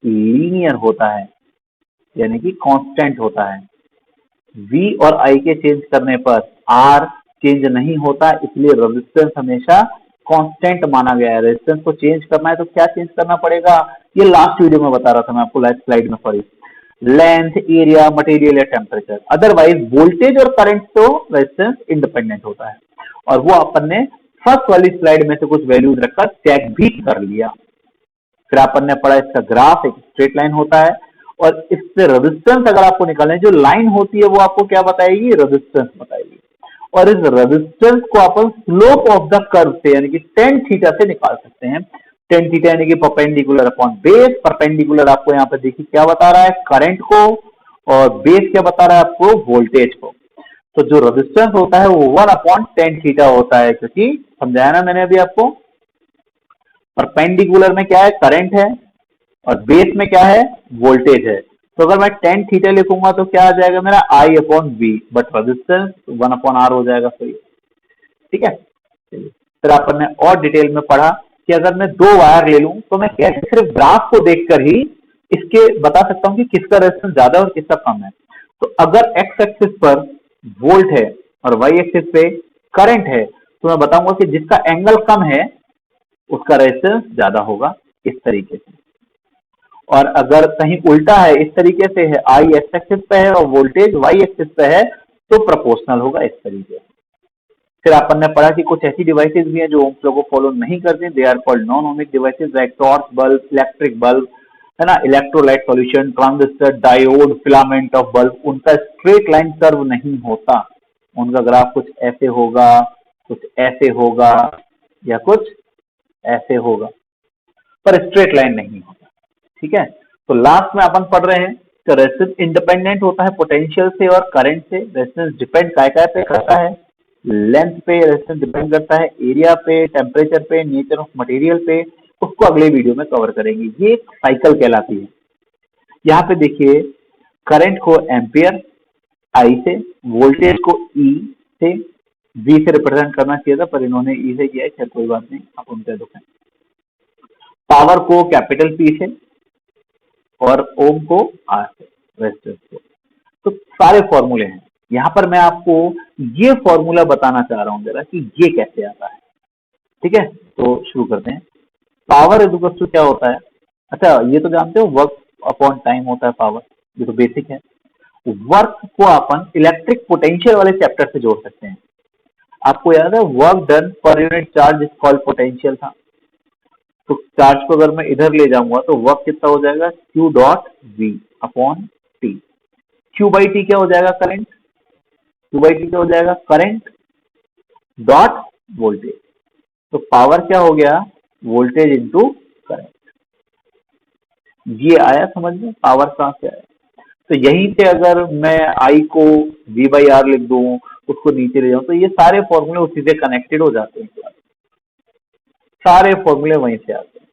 लीनियर होता है, यानी कि कांस्टेंट होता है। V और I के चेंज करने पर R चेंज नहीं होता, इसलिए रेजिस्टेंस हमेशा कांस्टेंट माना गया है। रेजिस्टेंस को चेंज करना है तो क्या चेंज करना पड़ेगा, ये लास्ट वीडियो में बता रहा था मैं आपको, लास्ट स्लाइड में पढ़ी, लेंथ, एरिया, मटेरियल या टेम्परेचर। अदरवाइज वोल्टेज और करंट तो रेजिस्टेंस इंडिपेंडेंट होता है, और वो अपन ने फर्स्ट वाली स्लाइड में से कुछ वैल्यूज रखकर चेक भी कर लिया। फिर अपन ने पढ़ा इसका ग्राफ एक स्ट्रेट लाइन होता है, और इससे रेजिस्टेंस अगर आपको निकालना है, जो लाइन होती है वो आपको क्या बताएगी, रेजिस्टेंस बताएगी। और इस रेजिस्टेंस को अपन स्लोप ऑफ द कर्व से यानी कि टेन थीटा से निकाल सकते हैं। टेन थीटा यानी कि परपेंडिकुलर अपॉन बेस। परपेंडिकुलर आपको यहाँ पे देखिए क्या बता रहा है, करंट को, और बेस क्या बता रहा है आपको, वोल्टेज को। तो जो रेजिस्टेंस होता है वो 1/10 थीटा होता है, क्योंकि समझाया ना मैंने अभी आपको, परपेंडिकुलर में क्या है, करंट है, और बेस में क्या है, वोल्टेज है। तो अगर मैं 10 थीटा लिखूंगा तो क्या आ जाएगा मेरा I/V, बट रेजिस्टेंस 1/R हो जाएगा, सही, ठीक है। फिर अपन ने और डिटेल में पढ़ा कि अगर मैं 2 वायर ले लूं तो मैं कैसे सिर्फ ग्राफ को देखकर ही इसके बता सकता हूं कि किसका रेजिस्टेंस ज्यादा और किसका कम है। तो अगर एक्स एक्सिस पर वोल्ट है और वाई एक्सिस पे करंट है, तो मैं बताऊंगा कि जिसका एंगल कम है उसका रेजिस्टेंस ज्यादा होगा, इस तरीके से। और अगर कहीं उल्टा है, इस तरीके से है, आई एक्स एक्सिस पे है और वोल्टेज वाई एक्सिस पे है, तो प्रोपोर्शनल होगा, इस तरीके से। फिर अपन ने पढ़ा कि कुछ ऐसी डिवाइसेस भी हैं जो ओम्स लॉ को फॉलो नहीं करते, they are called non ohmic devices, like torch bulb, electric bulb, है ना, electrolyte solution, transistor, diode, filament of bulb. उनका स्ट्रेट लाइन कर्व नहीं होता, उनका ग्राफ कुछ ऐसे होगा, कुछ ऐसे होगा, या कुछ ऐसे होगा, पर स्ट्रेट लाइन नहीं होता। ठीक है, तो लास्ट में अपन पढ़ रहे हैं कि रेजिस्टेंस इंडिपेंडेंट होता है पोटेंशियल से और करंट से। रेजिस्टेंस डिपेंड काय काय पे करता है? लेंथ पे रेजिस्टेंस डिपेंड करता है, एरिया पे, टेम्परेचर पे, नेचर ऑफ मटेरियल पे। उसको अगले वीडियो में कवर करेंगे। ये एक साइकिल कहलाती है। यहाँ पे देखिए, करंट को एम्पियर आई से, वोल्टेज को ई से, वी से रिप्रेजेंट करना चाहिए था पर इन्होंने ई से किया है, खैर कोई बात नहीं, आप उनके दुख है। पावर को कैपिटल पी से और ओम को आर से, रेजिस्टेंस को। तो सारे फॉर्मूले हैं यहाँ पर। मैं आपको ये फॉर्मूला बताना चाह रहा हूं जरा कि ये कैसे आता है। ठीक है, तो शुरू करते हैं। पावर इज इक्वल टू क्या होता है? अच्छा, ये तो जानते हो, वर्क अपॉन टाइम होता है पावर, ये तो बेसिक है। वर्क को अपन इलेक्ट्रिक पोटेंशियल वाले चैप्टर से जोड़ सकते हैं। आपको याद है, work done per unit charge is called potential था। तो चार्ज को अगर मैं इधर ले जाऊंगा तो वर्क कितना हो जाएगा? Q dot V upon T. Q by T क्या हो जाएगा? करंट। क्यू बाई टी क्या हो जाएगा? Current dot voltage. तो पावर क्या हो गया? Voltage into current. ये आया समझ में, पावर कहां से आया? तो यहीं से अगर मैं आई को वी बाई आर लिख दूं, उसको नीचे ले जाऊं, तो ये सारे फॉर्मूले उसी से कनेक्टेड हो जाते हैं। सारे फॉर्मूले वहीं से आते हैं,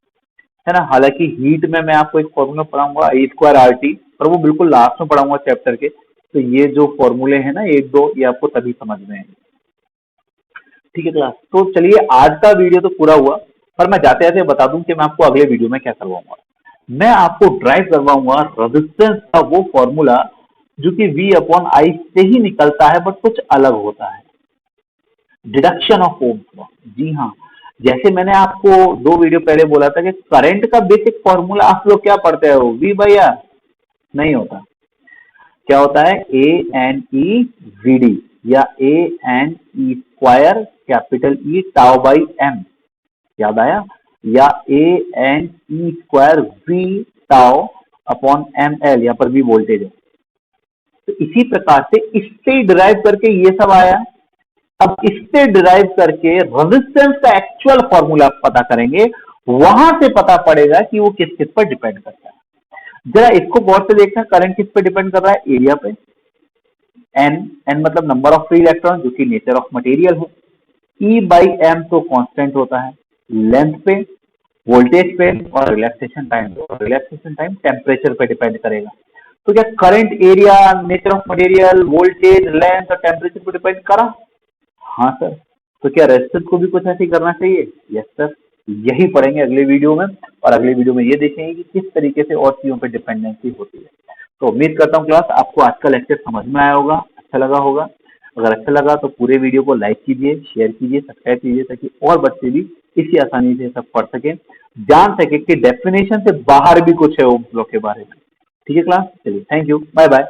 है ना। हालांकि हीट में मैं आपको एक फॉर्मूला पढ़ाऊंगा, आई स्क्वायर आर टी, पर वो बिल्कुल लास्ट में पढ़ाऊंगा चैप्टर के। तो ये जो फॉर्मूले हैं ना, एक दो, ये आपको तभी समझ में आएंगे। ठीक है क्लास, तो चलिए आज का वीडियो तो पूरा हुआ, पर मैं जाते जाते बता दूं कि मैं आपको अगले वीडियो में क्या करवाऊंगा। मैं आपको ड्राइव करवाऊंगा रेजिस्टेंस का वो फॉर्मूला जो कि V अपॉन आई से ही निकलता है, बट कुछ अलग होता है। Deduction of Ohm's law. जी हाँ, जैसे मैंने आपको 2 वीडियो पहले बोला था कि करंट का बेसिक फॉर्मूला आप लोग क्या पढ़ते हो? V बाई आर नहीं होता। क्या होता है? A n e v d, या A n e square capital E tau by m. याद आया? या A n e square V tau upon m l, यहाँ पर भी वोल्टेज है। तो इसी प्रकार से इससे डिराइव करके ये सब आया। अब इससे डिराइव करके रेजिस्टेंस का एक्चुअल फॉर्मूला पता करेंगे, वहां से पता पड़ेगा कि वो किस किस पर डिपेंड करता है। जरा इसको गौर से देखना, करंट किस पे डिपेंड कर रहा है? एरिया पे। एन, एन मतलब नंबर ऑफ फ्री इलेक्ट्रॉन, जो कि नेचर ऑफ मटेरियल है। ई बाई एम तो कांस्टेंट होता है। लेंथ पे, वोल्टेज पे, और रिलैक्सेशन टाइम पे। और रिलैक्सेशन टाइम टेम्परेचर पे डिपेंड करेगा। तो क्या current, area, nature of material, voltage, length और टेम्परेचर पे डिपेंड करा? हाँ सर। तो क्या रेजिस्टेंस को भी कुछ ऐसे ही करना चाहिए? Yes sir. यही पढ़ेंगे अगले वीडियो में, और अगले वीडियो में ये देखेंगे कि किस तरीके से और चीजों पे डिपेंडेंसी होती है। तो उम्मीद करता हूँ क्लास आपको आज का लेक्चर समझ में आया होगा, अच्छा लगा होगा। अगर अच्छा लगा तो पूरे वीडियो को लाइक कीजिए, शेयर कीजिए, सब्सक्राइब कीजिए, ताकि और बच्चे भी इसी आसानी से सब पढ़ सकें, जान सके कि डेफिनेशन से बाहर भी कुछ है ओम्स लॉ के बारे में। ठीक है क्लास, चलिए, थैंक यू, बाय बाय।